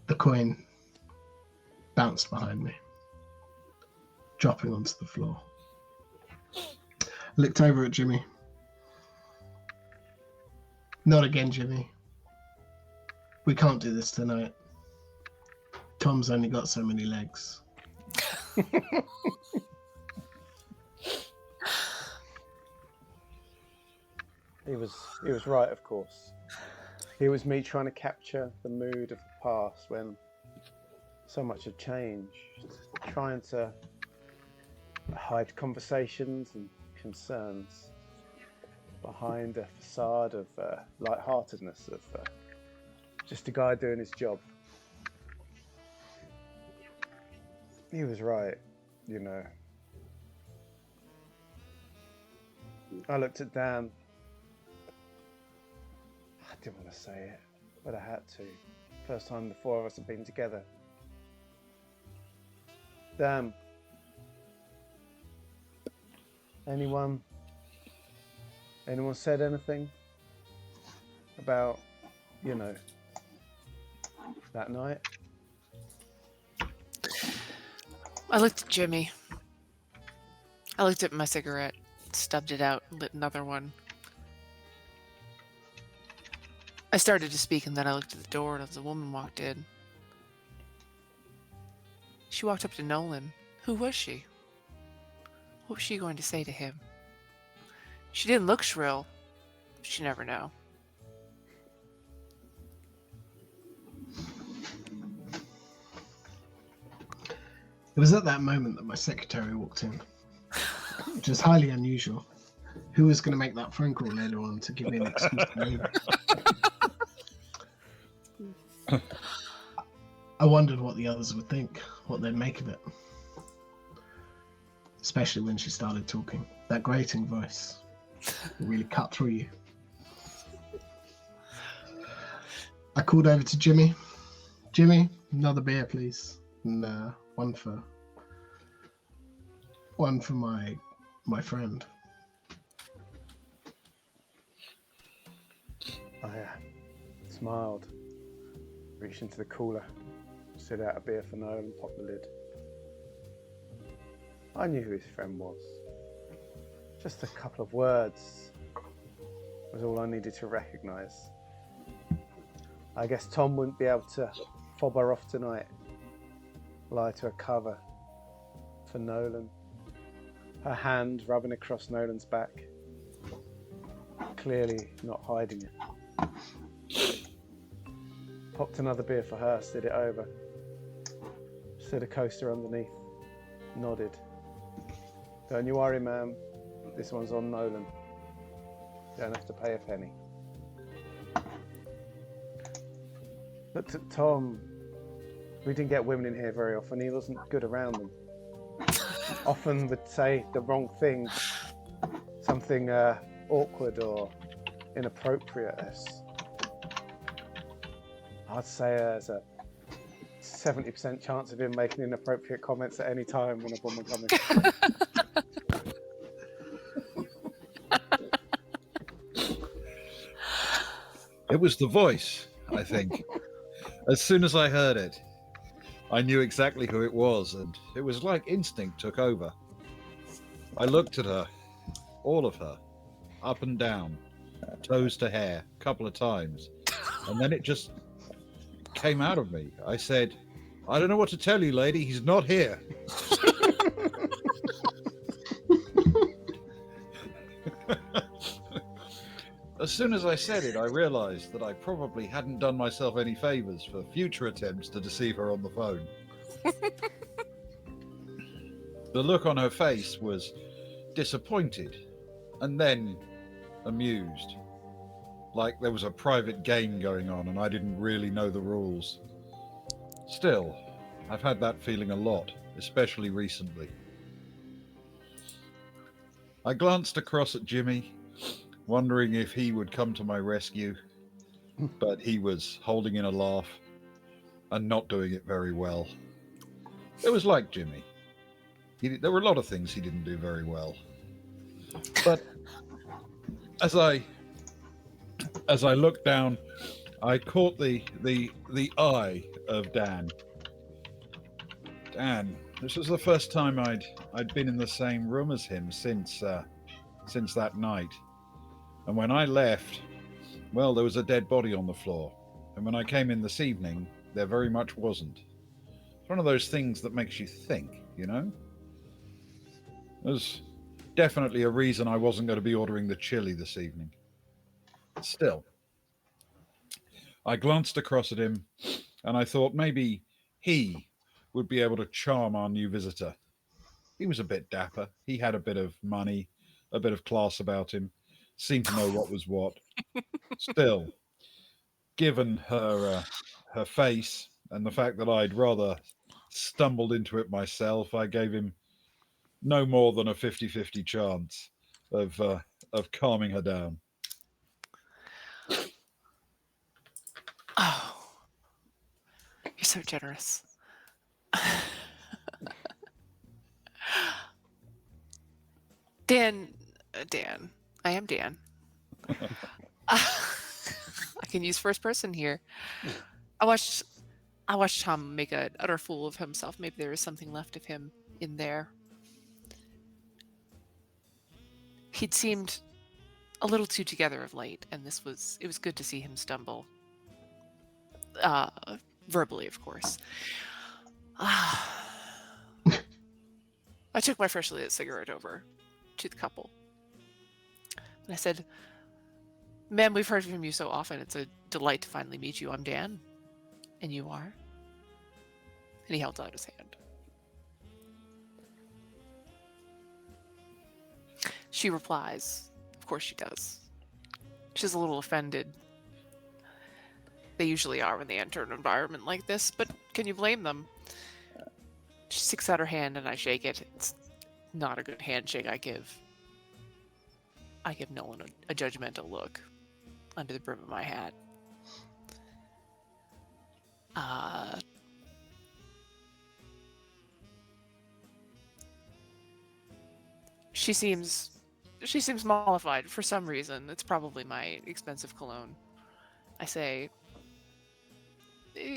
The coin bounced behind me, dropping onto the floor. I looked over at Jimmy. Not again, Jimmy. We can't do this tonight. Tom's only got so many legs. He was right, of course. It was me trying to capture the mood of the past when so much had changed, trying to hide conversations and concerns behind a facade of lightheartedness, of just a guy doing his job. He was right, I looked at Dan. I didn't want to say it, but I had to. First time the four of us had been together. Dan, anyone said anything about, that night? I looked at Jimmy. I looked at my cigarette, stubbed it out, lit another one. I started to speak, and then I looked at the door, and as the woman walked in, she walked up to Nolan. Who was she? What was she going to say to him? She didn't look shrill. But you never know. It was at that moment that my secretary walked in, which is highly unusual. Who was going to make that phone call later on to give me an excuse to leave? I wondered what the others would think, what they'd make of it. Especially when she started talking. That grating voice really cut through you. I called over to Jimmy. Jimmy, another beer, please. And one for my friend. I smiled, reached into the cooler, stood out a beer for Noel and popped the lid. I knew who his friend was. Just a couple of words was all I needed to recognise. I guess Tom wouldn't be able to fob her off tonight, lie to her cover for Nolan. Her hand rubbing across Nolan's back, clearly not hiding it. Popped another beer for her, slid it over, slid a coaster underneath, nodded. Don't you worry, ma'am, this one's on Nolan. Don't have to pay a penny. Looked at Tom. We didn't get women in here very often. He wasn't good around them. Often would say the wrong thing, something awkward or inappropriate. I'd say there's a 70% chance of him making inappropriate comments at any time when a woman comes in. It was the voice, I think. As soon as I heard it, I knew exactly who it was, and it was like instinct took over. I looked at her, all of her, up and down, toes to hair, a couple of times, and then it just came out of me. I said, I don't know what to tell you, lady, he's not here. As soon as I said it, I realized that I probably hadn't done myself any favors for future attempts to deceive her on the phone. The look on her face was disappointed and then amused, like there was a private game going on and I didn't really know the rules. Still, I've had that feeling a lot, especially recently. I glanced across at Jimmy, wondering if he would come to my rescue, but he was holding in a laugh and not doing it very well. It was like Jimmy. There were a lot of things he didn't do very well. But as I looked down, I caught the eye of Dan. Dan, this was the first time I'd been in the same room as him since that night. And when I left, well, there was a dead body on the floor. And when I came in this evening, there very much wasn't. It's one of those things that makes you think, you know? There's definitely a reason I wasn't going to be ordering the chili this evening. Still, I glanced across at him and I thought maybe he would be able to charm our new visitor. He was a bit dapper. He had a bit of money, a bit of class about him. Seemed to know what was what. Still, given her face and the fact that I'd rather stumbled into it myself, I gave him no more than a 50-50 chance of calming her down. Oh, you're so generous. Dan, I am Dan. I can use first person here. I watched Tom make an utter fool of himself. Maybe there is something left of him in there. He'd seemed a little too together of late, and it was good to see him stumble. Verbally, of course. I took my freshly lit cigarette over to the couple. And I said, "Ma'am, we've heard from you so often. It's a delight to finally meet you. I'm Dan. And you are?" And he held out his hand. She replies, of course she does. She's a little offended. They usually are when they enter an environment like this, but can you blame them? She sticks out her hand and I shake it. It's not a good handshake I give. I give Nolan a judgmental look under the brim of my hat. She seems mollified for some reason. It's probably my expensive cologne. I say,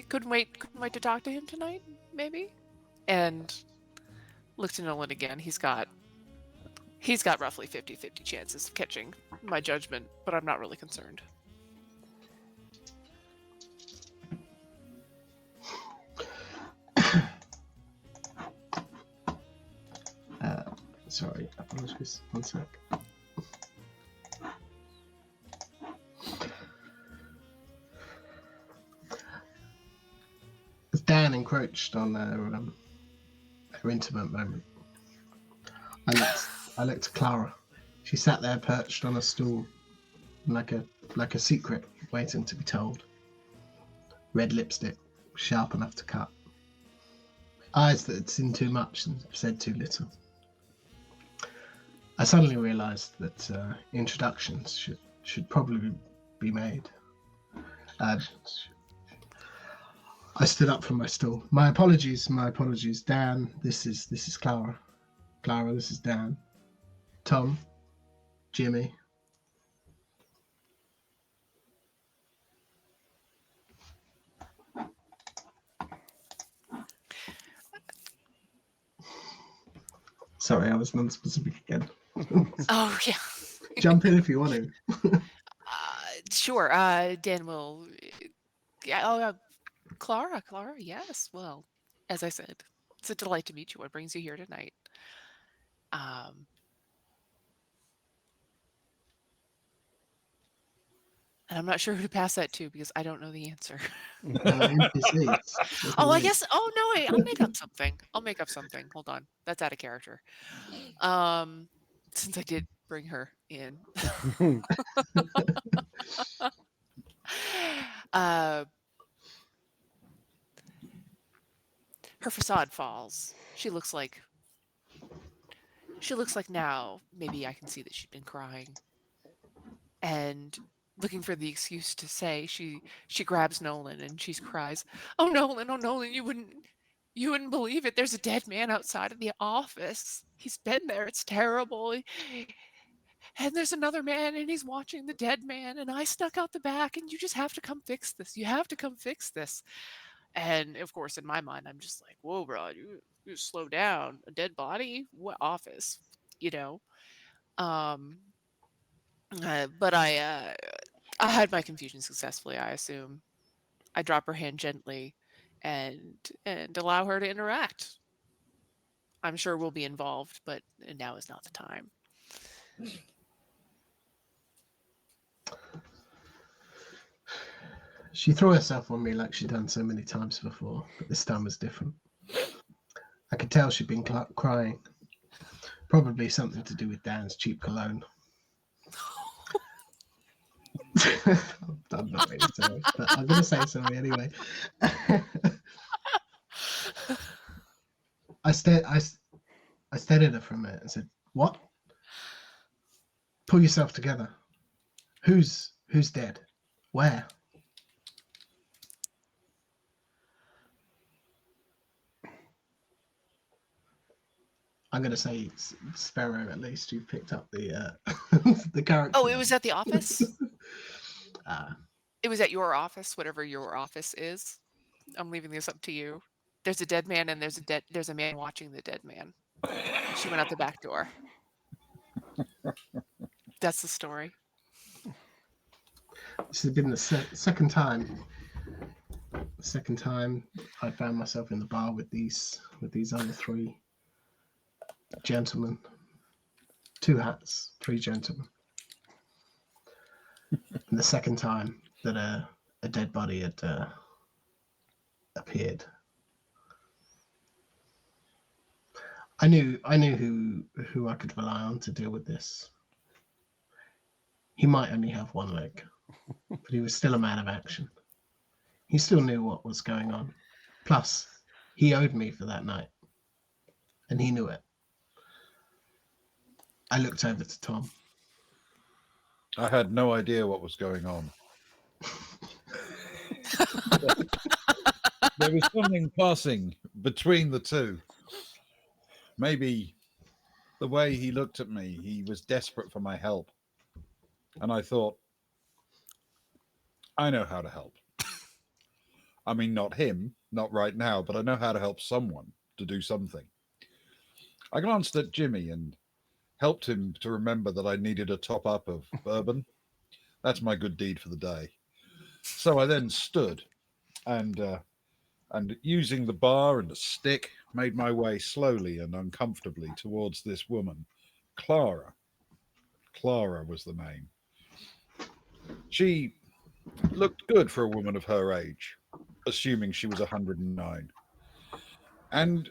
couldn't wait to talk to him tonight, maybe? And look to Nolan again. He's got roughly 50-50 chances of catching my judgment, but I'm not really concerned. Sorry, apologies. 1 sec. As Dan encroached on their intimate moment, I looked at Clara. She sat there perched on a stool, like a secret waiting to be told. Red lipstick, sharp enough to cut. Eyes that had seen too much and said too little. I suddenly realised that introductions should probably be made. I stood up from my stool. My apologies. Dan, this is Clara. Clara, this is Dan. Tom, Jimmy. Sorry, I was non-specific again. Oh, yeah. Jump in if you want to. Sure. Dan will. Yeah. Oh, Clara. Yes. Well, as I said, it's a delight to meet you. What brings you here tonight? Um, and I'm not sure who to pass that to because I don't know the answer. NPCs. Oh, I guess. Oh no, wait. I'll make up something. Hold on. That's out of character. Since I did bring her in. Her facade falls. She looks like now maybe I can see that she's been crying and looking for the excuse to say she grabs Nolan and she cries, oh Nolan, you wouldn't believe it. There's a dead man outside of the office. He's been there. It's terrible. And there's another man and he's watching the dead man and I snuck out the back and you just have to come fix this. You have to come fix this. And of course, in my mind, I'm just like, whoa, bro, you slow down. A dead body? What office? You know? Um, but I had my confusion successfully, I assume. I drop her hand gently and allow her to interact. I'm sure we'll be involved, but now is not the time. She threw herself on me like she'd done so many times before, but this time was different. I could tell she'd been crying. Probably something to do with Dan's cheap cologne. I'm not really sorry, but I'm going to say sorry anyway. I stared at her for a minute and said, "What? Pull yourself together. Who's dead? Where?" I'm going to say Sparrow, at least. You've picked up the the character. Oh, it was at the office? It was at your office, whatever your office is. I'm leaving this up to you. There's a dead man and there's a man watching the dead man. She went out the back door. That's the story. This has been the second time. The second time I found myself in the bar with these other three gentlemen. 2 hats, 3 gentlemen. And the second time that a dead body had appeared. I knew who I could rely on to deal with this. He might only have one leg, but he was still a man of action. He still knew what was going on. Plus, he owed me for that night, and he knew it. I looked over to Tom. I had no idea what was going on. There was something passing between the two. Maybe the way he looked at me, he was desperate for my help. And I thought, I know how to help. I mean, not him, not right now, but I know how to help someone to do something. I glanced at Jimmy and helped him to remember that I needed a top up of bourbon. That's my good deed for the day. So I then stood and using the bar and a stick, made my way slowly and uncomfortably towards this woman, Clara. Clara was the name. She looked good for a woman of her age, assuming she was 109. And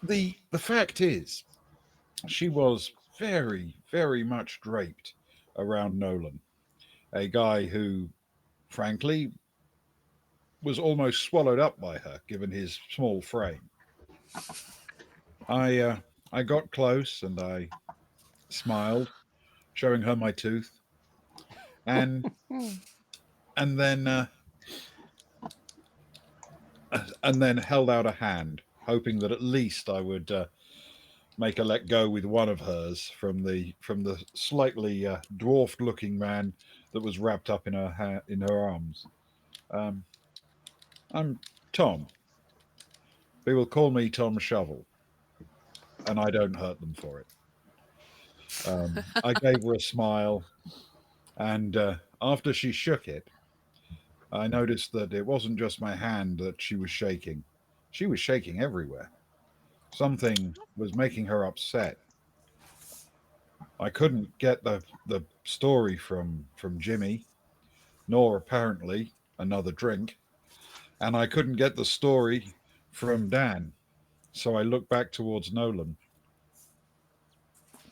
the fact is, she was very, very much draped around Nolan. a guy who, frankly, was almost swallowed up by her, given his small frame. I got close and I smiled, showing her my tooth, and and then uh, and then held out a hand, hoping that at least I would make her let go with one of hers from the slightly dwarfed-looking man that was wrapped up in in her arms. Um, I'm Tom. They will call me Tom Shovel, and I don't hurt them for it. I gave her a smile, and after she shook it, I noticed that it wasn't just my hand that she was shaking. She was shaking everywhere. Something was making her upset. I couldn't get the story from Jimmy, nor apparently another drink, and I couldn't get the story from Dan. So I looked back towards Nolan.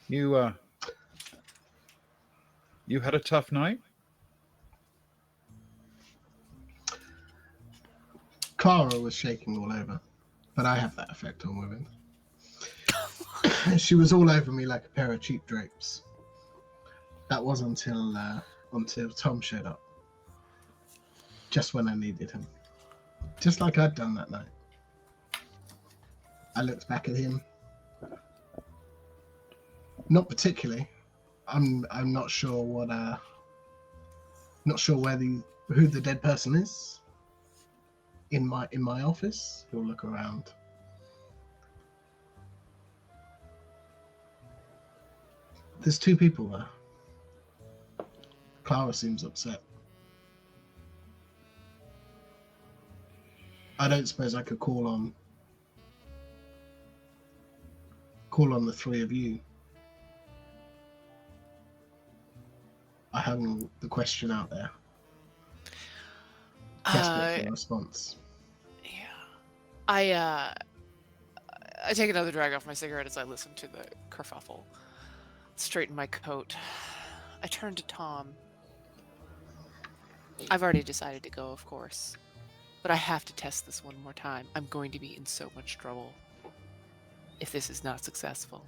You you had a tough night? Clara was shaking all over, but I have that effect on women. She was all over me like a pair of cheap drapes. That was until Tom showed up, just when I needed him, just like I'd done that night. I looked back at him. Not particularly. I'm not sure what not sure who the dead person is. In my office, he'll look around. There's two people there. Clara seems upset. I don't suppose I could call on the three of you. I hung the question out there, desperate for a response. Yeah. I take another drag off my cigarette as I listen to the kerfuffle. Straighten my coat. I turn to Tom. I've already decided to go, of course. But I have to test this one more time. I'm going to be in so much trouble if this is not successful.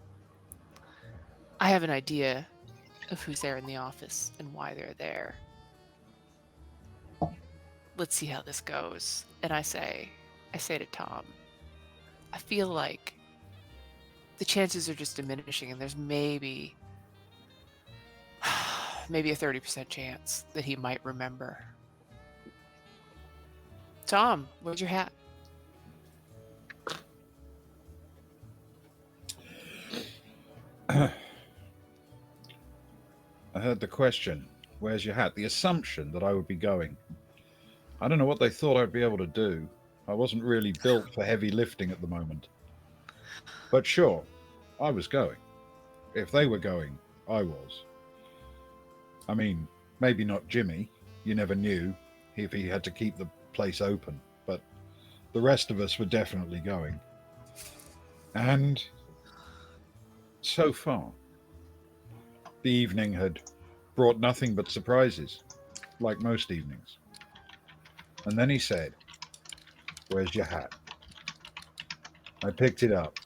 I have an idea of who's there in the office and why they're there. Let's see how this goes. And I say to Tom, I feel like the chances are just diminishing, and there's maybe a 30% chance that he might remember. Tom, where's your hat? I heard the question, where's your hat? The assumption that I would be going. I don't know what they thought I'd be able to do. I wasn't really built for heavy lifting at the moment. But sure, I was going. If they were going, I was. I mean, maybe not Jimmy. You never knew if he had to keep the place open. But the rest of us were definitely going. And so far, the evening had brought nothing but surprises, like most evenings. And then he said, where's your hat? I picked it up,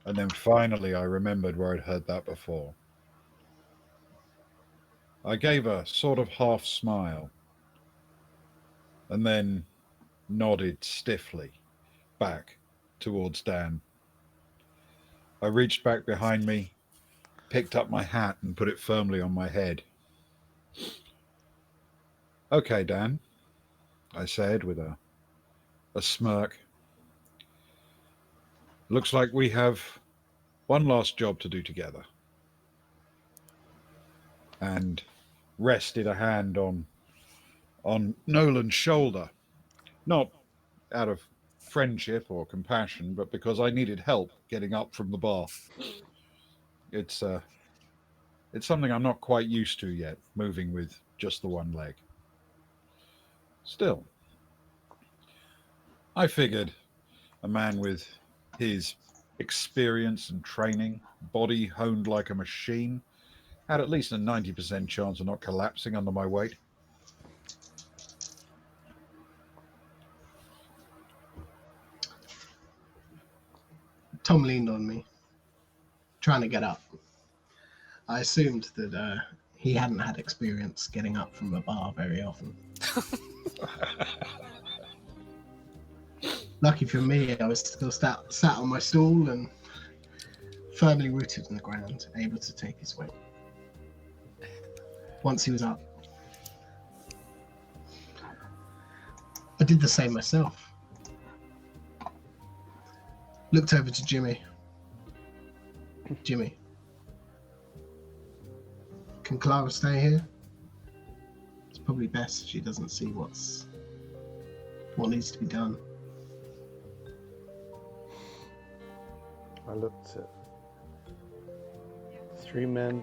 and then finally I remembered where I'd heard that before. I gave a sort of half smile, and then nodded stiffly back towards Dan. I reached back behind me, picked up my hat, and put it firmly on my head. Okay, Dan, I said with a smirk. Looks like we have one last job to do together. And rested a hand on Nolan's shoulder, not out of friendship or compassion, but because I needed help getting up from the bar. It's something I'm not quite used to yet, moving with just the one leg. Still, I figured a man with his experience and training, body honed like a machine, Had at least a 90% chance of not collapsing under my weight. Tom leaned on me, trying to get up. I assumed that he hadn't had experience getting up from a bar very often. Lucky for me, I was still sat on my stool and firmly rooted in the ground, able to take his weight. Once he was up, I did the same myself. Looked over to Jimmy. Jimmy, can Clara stay here? It's probably best she doesn't see what needs to be done. I looked at three men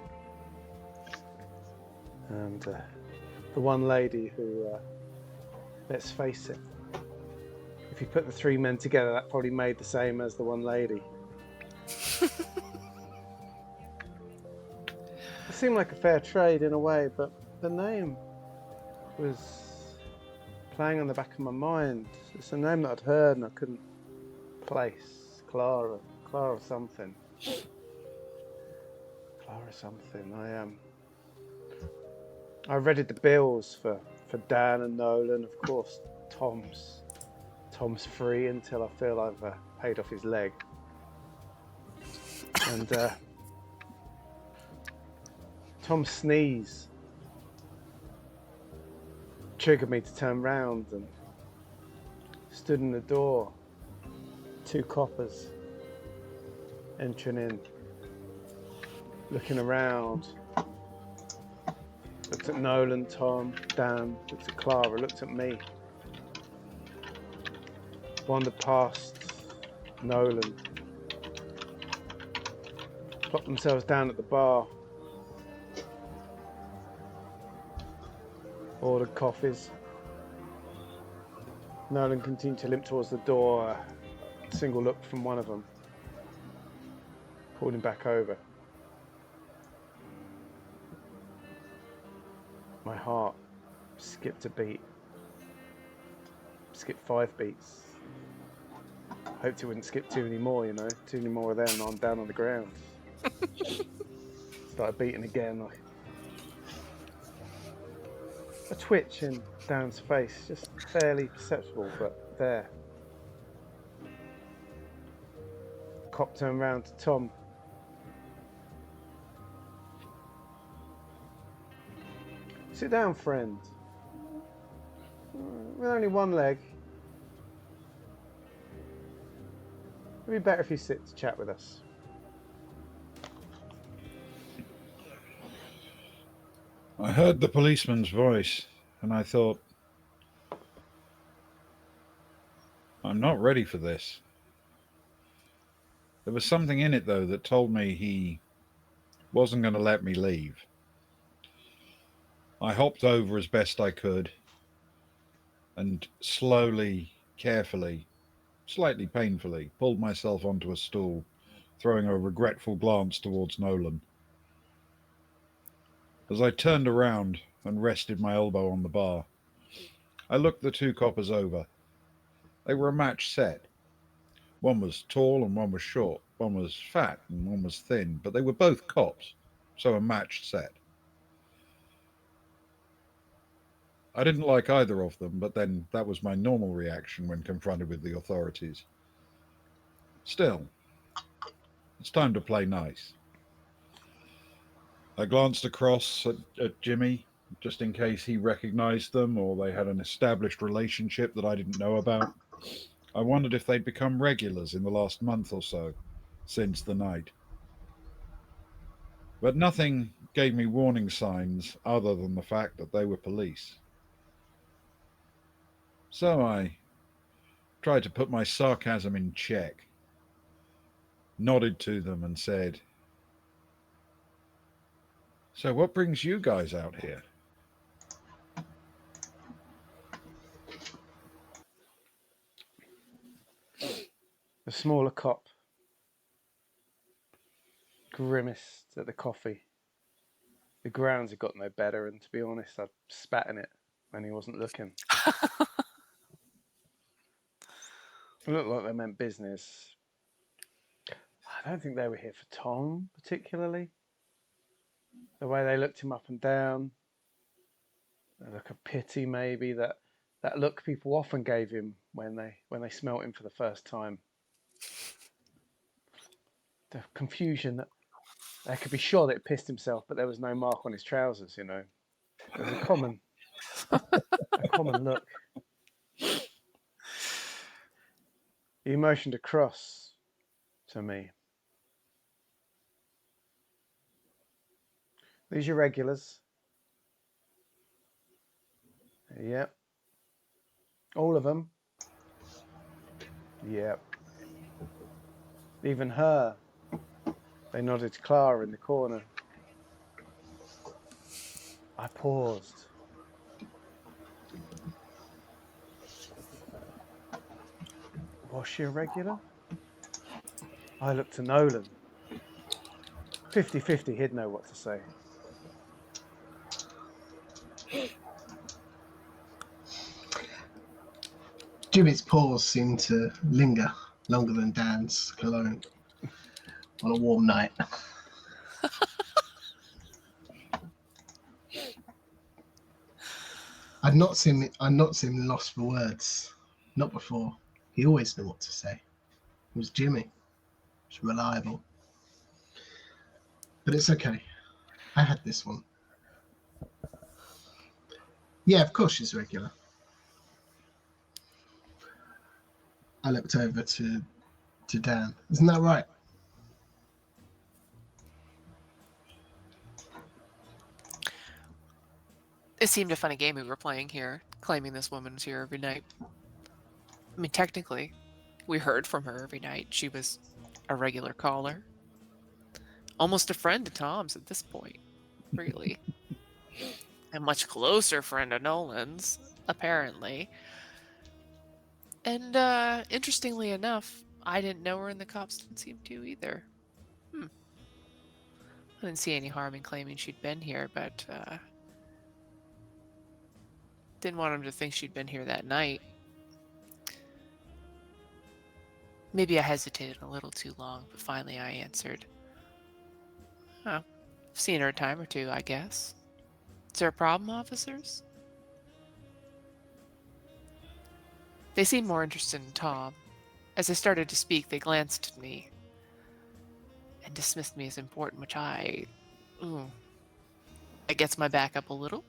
and the one lady who, let's face it, if you put the three men together, that probably made the same as the one lady. It seemed like a fair trade in a way, but the name was playing on the back of my mind. It's a name that I'd heard and I couldn't place. Clara something. Clara something. I readied the bills for Dan and Nolan. Of course, Tom's free until I feel I've paid off his leg. And Tom's sneeze triggered me to turn round and stood in the door. Two coppers entering in, looking around. Looked at Nolan, Tom, Dan, looked at Clara, looked at me. Wandered past Nolan. Plopped themselves down at the bar. Ordered coffees. Nolan continued to limp towards the door. A single look from one of them pulled him back over. My heart skipped a beat. Skipped 5 beats. Hoped it wouldn't skip 2 anymore, 2 anymore of them and I'm down on the ground. Started beating again. A twitch in Dan's face, just barely perceptible, but there. Cop turned round to Tom. Sit down, friend. With only one leg. It'd be better if you sit to chat with us. I heard the policeman's voice and I thought, I'm not ready for this. There was something in it, though, that told me he wasn't going to let me leave. I hopped over as best I could and slowly, carefully, slightly painfully, pulled myself onto a stool, throwing a regretful glance towards Nolan. As I turned around and rested my elbow on the bar, I looked the 2 coppers over. They were a match set. One was tall and one was short. One was fat and one was thin, but they were both cops, so a matched set. I didn't like either of them, but then that was my normal reaction when confronted with the authorities. Still, it's time to play nice. I glanced across at Jimmy, just in case he recognized them or they had an established relationship that I didn't know about. I wondered if they'd become regulars in the last month or so, since the night. But nothing gave me warning signs other than the fact that they were police. So I tried to put my sarcasm in check, nodded to them and said, "So what brings you guys out here?" The smaller cop grimaced at the coffee. The grounds had got no better, and to be honest, I spat in it when he wasn't looking. It looked like they meant business. I don't think they were here for Tom, particularly. The way they looked him up and down, a look of pity maybe, that look people often gave him when they smelt him for the first time. The confusion that they could be sure that he pissed himself, but there was no mark on his trousers, you know. It was a common look. He motioned across to me. These your regulars? Yep. All of them? Yep. Even her? They nodded to Clara in the corner. I paused. Was she a regular? I looked to Nolan. 50-50, he'd know what to say. Jimmy's pause seemed to linger longer than Dan's cologne on a warm night. I'd not seen him lost for words. Not before. He always knew what to say. It was Jimmy. It was reliable. But it's okay. I had this one. Yeah, of course she's regular. I looked over to Dan. Isn't that right? It seemed a funny game we were playing here, claiming this woman was here every night. I mean, technically, we heard from her every night. She was a regular caller. Almost a friend of Tom's at this point, really. A much closer friend of Nolan's, apparently. And interestingly enough, I didn't know her and the cops didn't seem to either. I didn't see any harm in claiming she'd been here, but didn't want him to think she'd been here that night. Maybe I hesitated a little too long, but finally I answered. Oh, I've seen her a time or two, I guess. Is there a problem, officers? They seemed more interested in Tom. As I started to speak, they glanced at me and dismissed me as important, which it gets my back up a little.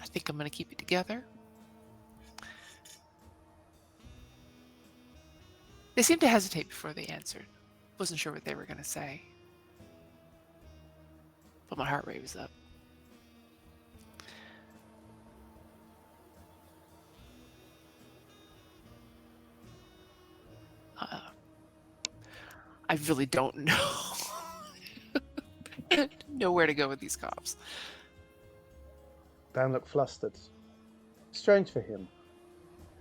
I think I'm going to keep it together. They seemed to hesitate before they answered. Wasn't sure what they were going to say. But my heart rate was up. I really don't know where to go with these cops. Dan looked flustered. Strange for him.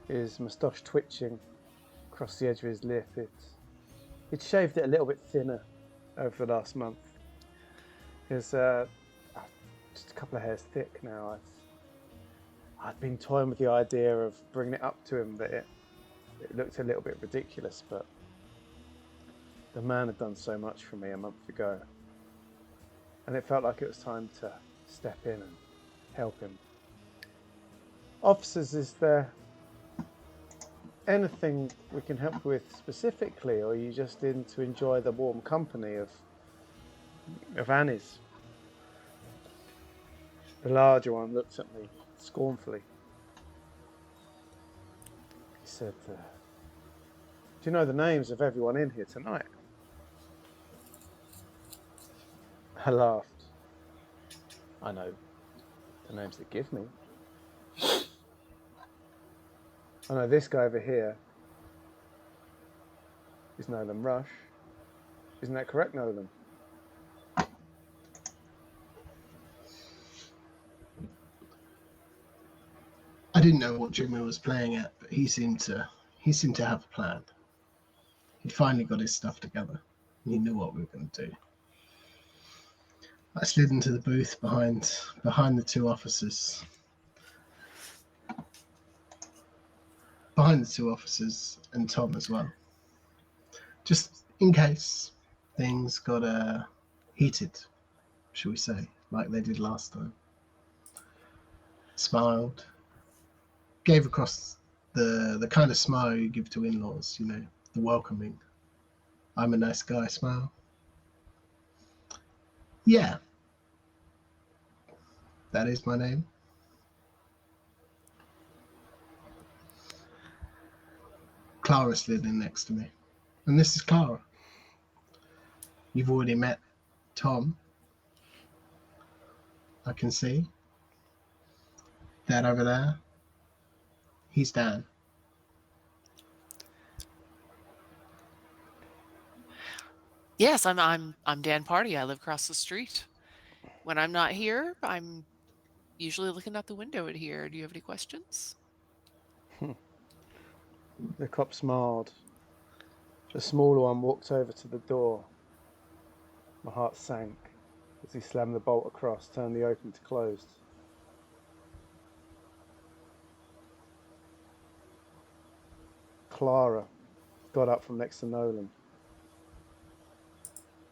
His moustache twitching across the edge of his lip. He'd shaved it a little bit thinner over the last month. It's just a couple of hairs thick now. I'd been toying with the idea of bringing it up to him, but it looked a little bit ridiculous, but the man had done so much for me a month ago, and it felt like it was time to step in and help him. Officers, is there anything we can help with specifically, or are you just in to enjoy the warm company of Annie's? The larger one looked at me scornfully. He said, do you know the names of everyone in here tonight? I laughed. I know the names they give me. I know this guy over here is Nolan Rush. Isn't that correct, Nolan? I didn't know what Jimmy was playing at, but he seemed to have a plan. He'd finally got his stuff together. He knew what we were going to do. I slid into the booth behind the two officers. Behind the two officers and Tom as well. Just in case things got heated, shall we say, like they did last time. Smiled. Gave across the kind of smile you give to in-laws, you know, the welcoming. I'm a nice guy smile. Yeah. That is my name. Clara slid in next to me. And this is Clara. You've already met Tom. I can see. That over there. He's Dan. Yes, I'm Dan Party. I live across the street. When I'm not here, I'm usually looking out the window at here. Do you have any questions? The cop smiled. The smaller one walked over to the door. My heart sank as he slammed the bolt across, turned the opening to closed. Clara got up from next to Nolan,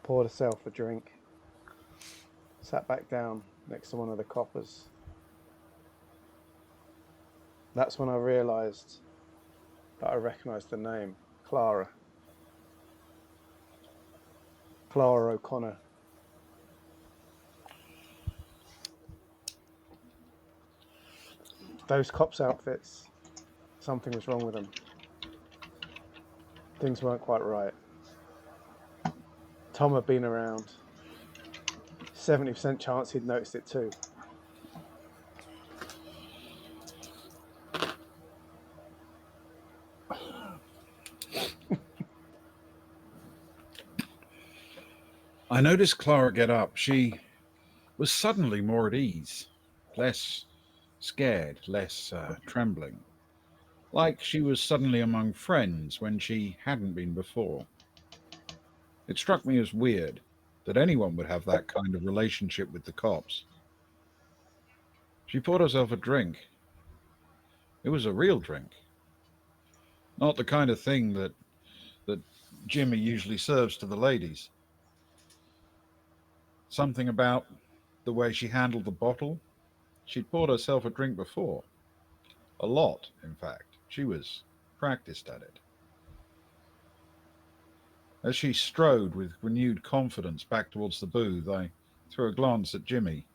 poured herself a drink, sat back down next to one of the coppers. That's when I realised that I recognised the name, Clara. Clara O'Connor. Those cops' outfits, something was wrong with them. Things weren't quite right. Tom had been around. 70% chance he'd noticed it too. I noticed Clara get up. She was suddenly more at ease, less scared, less trembling. Like she was suddenly among friends when she hadn't been before. It struck me as weird that anyone would have that kind of relationship with the cops. She poured herself a drink. It was a real drink. Not the kind of thing that Jimmy usually serves to the ladies. Something about the way she handled the bottle. She'd poured herself a drink before. A lot, in fact. She was practiced at it. As she strode with renewed confidence back towards the booth, I threw a glance at Jimmy,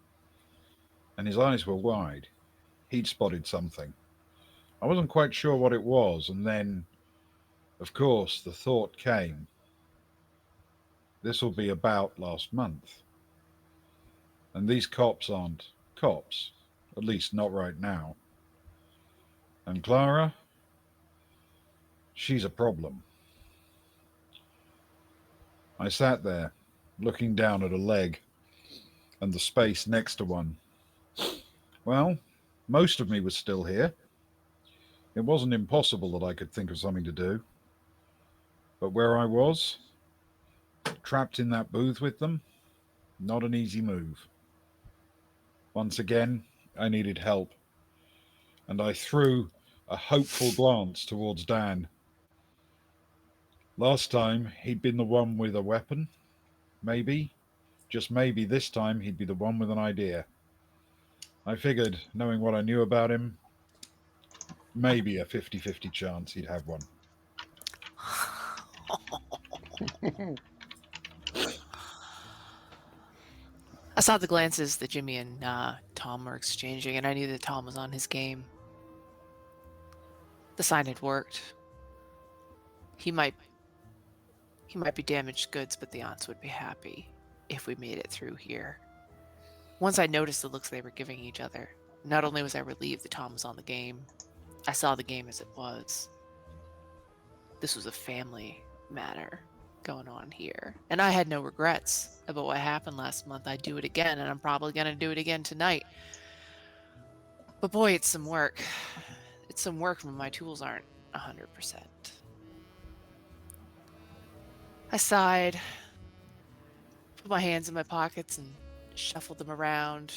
and his eyes were wide. He'd spotted something. I wasn't quite sure what it was, and then, of course, the thought came. This will be about last month. And these cops aren't cops, at least not right now. And Clara, she's a problem. I sat there, looking down at a leg and the space next to one. Well, most of me was still here. It wasn't impossible that I could think of something to do. But where I was, trapped in that booth with them, not an easy move. Once again, I needed help, and I threw a hopeful glance towards Dan. Last time, he'd been the one with a weapon. Maybe, just maybe this time, he'd be the one with an idea. I figured, knowing what I knew about him, maybe a 50-50 chance he'd have one. I saw the glances that Jimmy and Tom were exchanging, and I knew that Tom was on his game. The sign had worked. He might be damaged goods, but the aunts would be happy if we made it through here. Once I noticed the looks they were giving each other, not only was I relieved that Tom was on the game, I saw the game as it was. This was a family matter going on here. And I had no regrets about what happened last month. I'd do it again, and I'm probably going to do it again tonight. But boy, it's some work. It's some work when my tools aren't 100%. I sighed, put my hands in my pockets, and shuffled them around.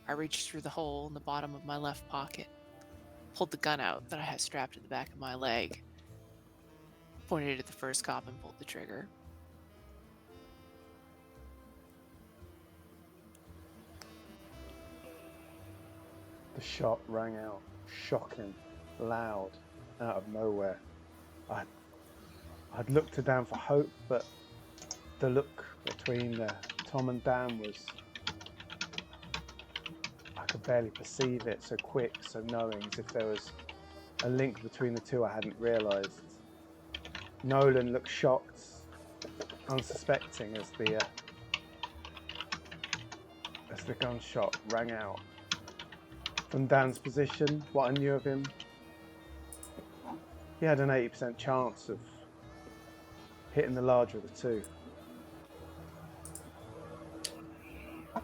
I reached through the hole in the bottom of my left pocket, pulled the gun out that I had strapped to the back of my leg, pointed it at the first cop, and pulled the trigger. The shot rang out, shocking, loud, out of nowhere. I'd looked to Dan for hope, but the look between Tom and Dan was... I could barely perceive it, so quick, so knowing, as if there was a link between the two I hadn't realised. Nolan looked shocked, unsuspecting as the gunshot rang out. From Dan's position, what I knew of him, he had an 80% chance of hitting the larger of the two. I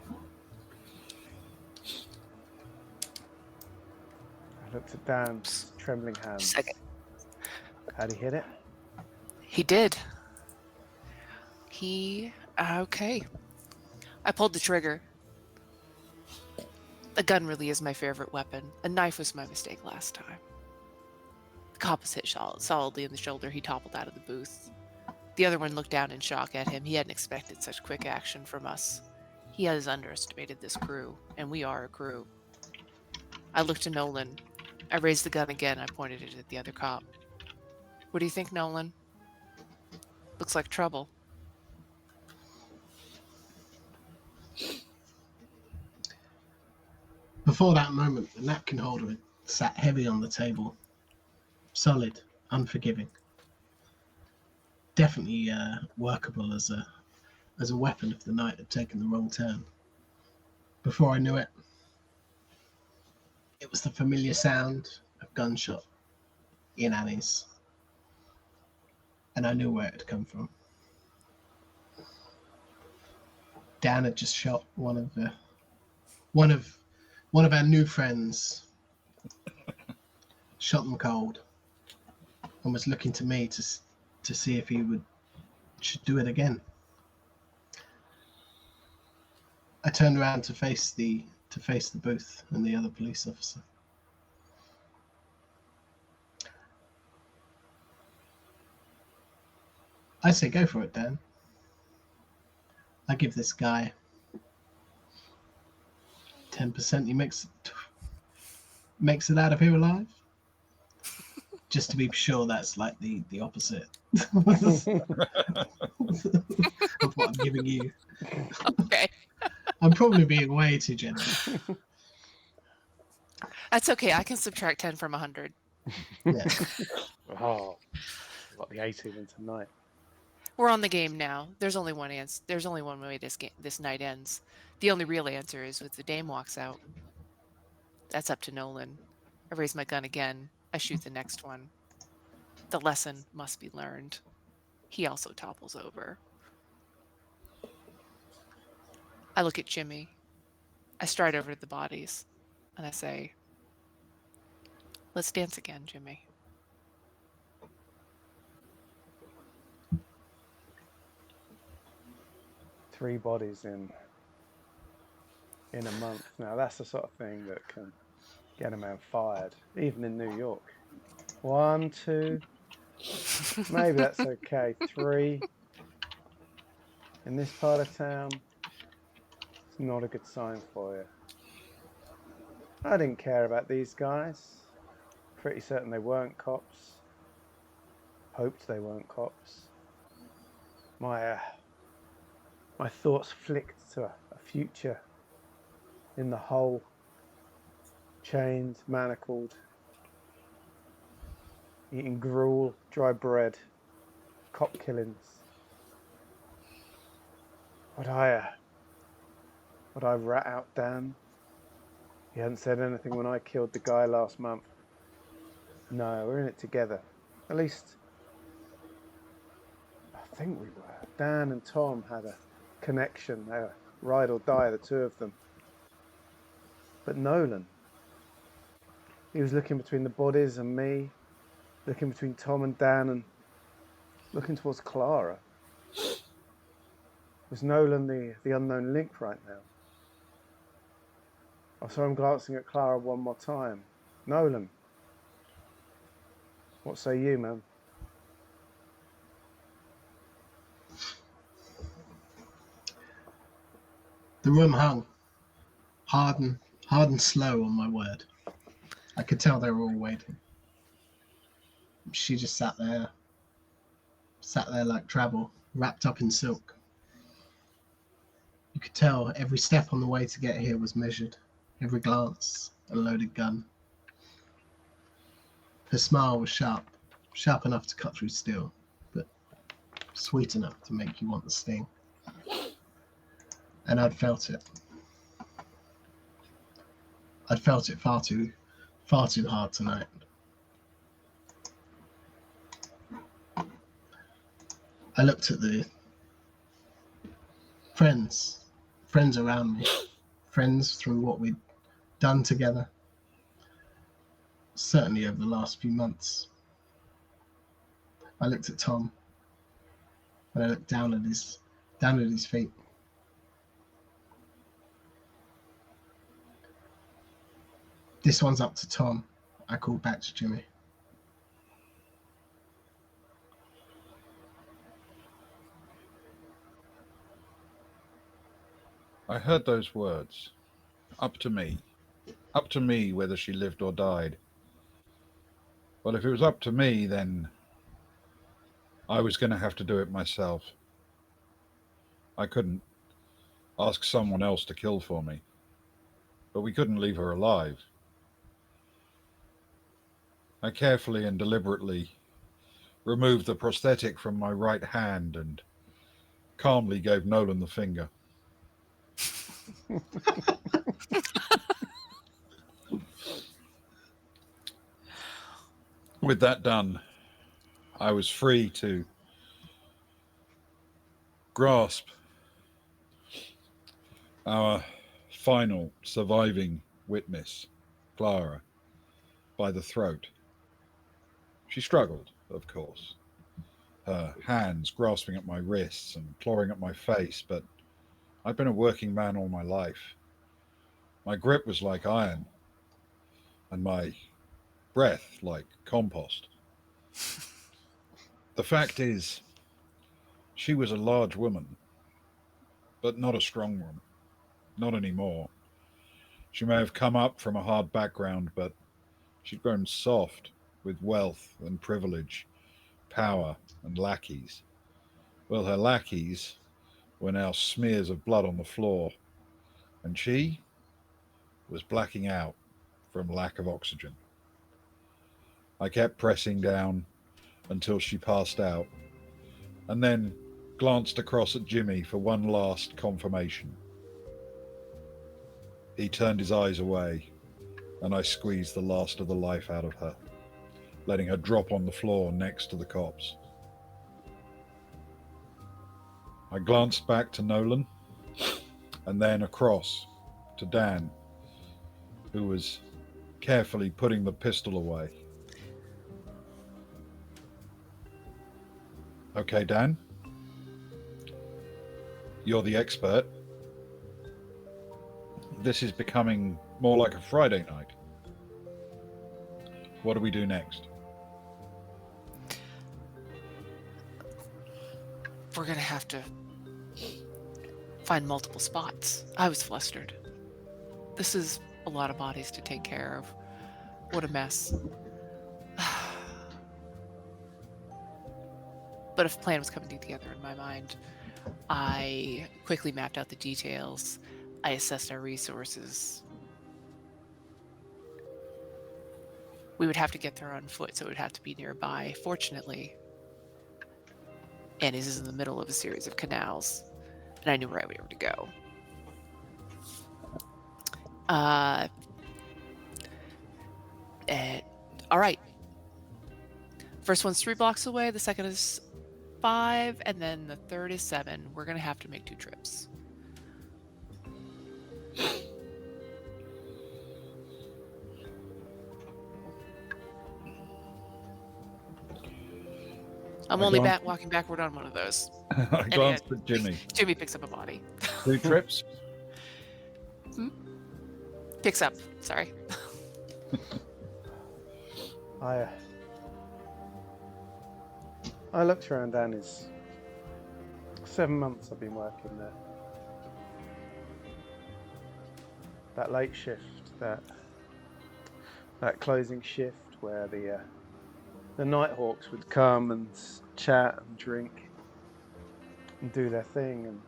looked at Dan's trembling hands. Second. How'd he hit it? He did. Okay. I pulled the trigger. A gun really is my favorite weapon. A knife was my mistake last time. The cop was hit solidly in the shoulder. He toppled out of the booth. The other one looked down in shock at him. He hadn't expected such quick action from us. He has underestimated this crew, and we are a crew. I looked to Nolan. I raised the gun again. I pointed it at the other cop. What do you think, Nolan? Looks like trouble. Before that moment, the napkin holder sat heavy on the table. Solid, unforgiving. Definitely workable as a weapon if the night had taken the wrong turn. Before I knew it, it was the familiar sound of gunshot in Annie's. And I knew where it had come from. Dan had just shot one of our new friends. Shot them cold, and was looking to me to see if he should do it again. I turned around to face the booth and the other police officer. I say, go for it, Dan. I give this guy 10%. He makes it out of here alive. Just to be sure, that's like the opposite of what I'm giving you. Okay. I'm probably being way too generous. That's okay. I can subtract 10 from 100. Yeah. Oh, got the 18 in tonight. We're on the game now. There's only one answer. There's only one way this night ends. The only real answer is if the dame walks out. That's up to Nolan. I raise my gun again. I shoot the next one. The lesson must be learned. He also topples over. I look at Jimmy. I stride over to the bodies, and I say, let's dance again, Jimmy. Three bodies in a month. Now that's the sort of thing that can get a man fired, even in New York. 1, 2, maybe that's okay. 3 in this part of town. It's not a good sign for you. I didn't care about these guys. Pretty certain they weren't cops. Hoped they weren't cops. My thoughts flicked to a future in the hole, chained, manacled, eating gruel, dry bread, cop killings. Would I rat out Dan? He hadn't said anything when I killed the guy last month. No, we're in it together. At least, I think we were. Dan and Tom had a connection. They were ride or die, the two of them. But Nolan, he was looking between the bodies and me, looking between Tom and Dan, and looking towards Clara. Was Nolan the unknown link right now? I saw him glancing at Clara one more time. Nolan, what say you, man? The room hung, hard and slow on my word. I could tell they were all waiting. She just sat there like travel, wrapped up in silk. You could tell every step on the way to get here was measured, every glance a loaded gun. Her smile was sharp enough to cut through steel, but sweet enough to make you want the sting. And I'd felt it. I'd felt it far too hard tonight. I looked at the friends around me, friends through what we'd done together, certainly over the last few months. I looked at Tom, and I looked down at his feet. This one's up to Tom, I called back to Jimmy. I heard those words. Up to me. Up to me whether she lived or died. Well, if it was up to me, then I was going to have to do it myself. I couldn't ask someone else to kill for me. But we couldn't leave her alive. I carefully and deliberately removed the prosthetic from my right hand and calmly gave Nolan the finger. With that done, I was free to grasp our final surviving witness, Clara, by the throat. She struggled, of course, her hands grasping at my wrists and clawing at my face, but I've been a working man all my life. My grip was like iron, and my breath like compost. The fact is, she was a large woman, but not a strong one. Not anymore. She may have come up from a hard background, but she'd grown soft with wealth and privilege, power and lackeys. Well, her lackeys were now smears of blood on the floor, and she was blacking out from lack of oxygen. I kept pressing down until she passed out, and then glanced across at Jimmy for one last confirmation. He turned his eyes away, and I squeezed the last of the life out of her, letting her drop on the floor next to the cops. I glanced back to Nolan, and then across to Dan, who was carefully putting the pistol away. Okay, Dan, you're the expert. This is becoming more like a Friday night. What do we do next? We're gonna have to find multiple spots. I was flustered. This is a lot of bodies to take care of. What a mess. But a plan was coming together in my mind. I quickly mapped out the details. I assessed our resources. We would have to get there on foot, so it would have to be nearby. Fortunately, Annie's is in the middle of a series of canals, and I knew right where to go. All right. First one's 3 blocks away, the second is 5, and then the third is 7. We're going to have to make 2 trips. I'm only walking backward on one of those. I glanced at Jimmy. Jimmy picks up a body. 2 trips? Picks up. Sorry. I looked around Annie's. 7 months I've been working there. That late shift, that closing shift where the Nighthawks would come and chat and drink and do their thing, and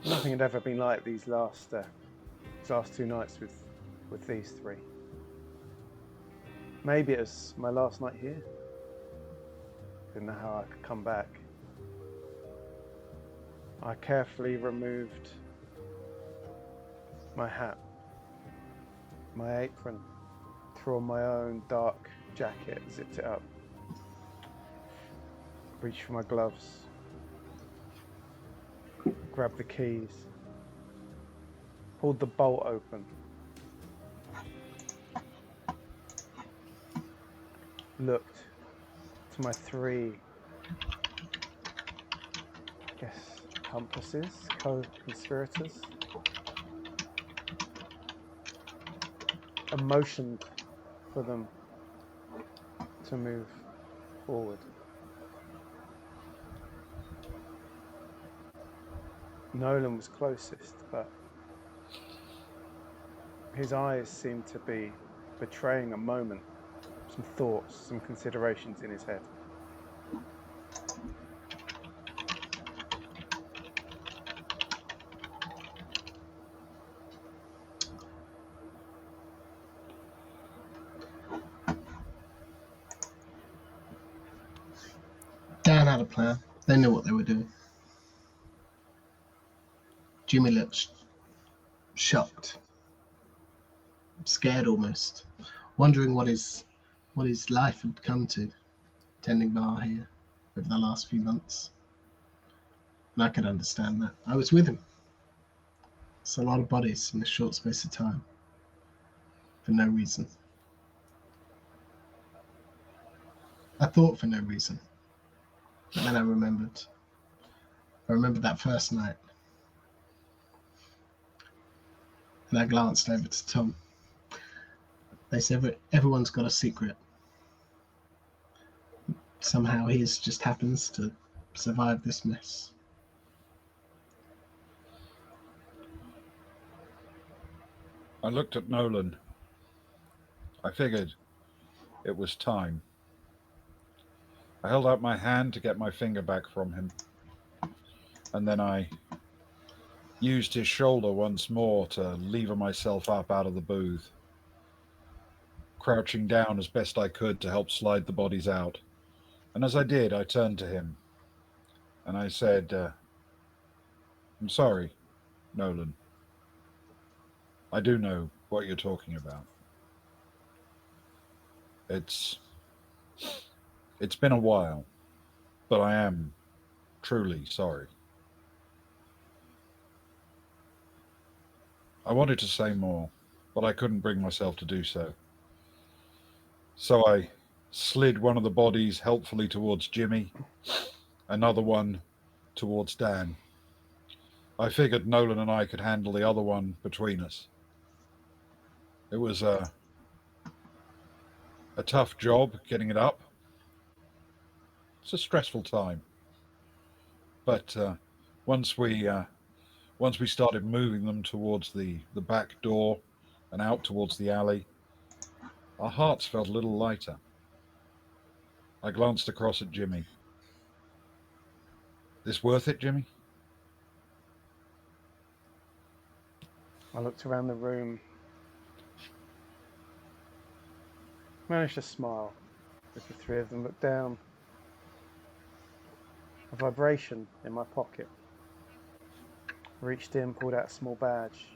nothing had ever been like these last 2 nights with these 3. Maybe it was my last night here. Didn't know how I could come back. I carefully removed my hat, my apron, threw on my own dark jacket, zipped it up, reached for my gloves, grabbed the keys, pulled the bolt open, looked to my 3, I guess, accomplices, co-conspirators, and motioned for them to move forward. Nolan was closest, but his eyes seemed to be betraying a moment, some thoughts, some considerations in his head. Dan had a plan. They knew what they were doing. Jimmy looked shocked, scared almost, wondering what his life had come to, tending bar here over the last few months. And I could understand that. I was with him. It's a lot of bodies in a short space of time for no reason. I thought for no reason, but then I remembered. I remembered that first night. And I glanced over to Tom. They said everyone's got a secret. Somehow his just happens to survive this mess. I looked at Nolan. I figured it was time. I held out my hand to get my finger back from him, and then I used his shoulder once more to lever myself up out of the booth, crouching down as best I could to help slide the bodies out. And as I did, I turned to him, and I said, I'm sorry, Nolan. I do know what you're talking about. It's been a while, but I am truly sorry. I wanted to say more, but I couldn't bring myself to do so. So I slid one of the bodies helpfully towards Jimmy, another one towards Dan. I figured Nolan and I could handle the other one between us. It was a tough job getting it up. It's a stressful time. But once we started moving them towards the back door and out towards the alley, our hearts felt a little lighter. I glanced across at Jimmy. This worth it, Jimmy? I looked around the room, managed to smile as the 3 of them looked down. A vibration in my pocket. Reached in, pulled out a small badge,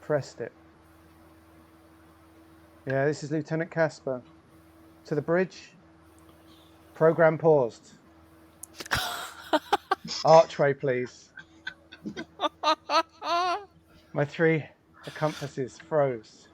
pressed it. Yeah, this is Lieutenant Casper. To the bridge. Program paused. Archway, please. My 3 accomplices froze.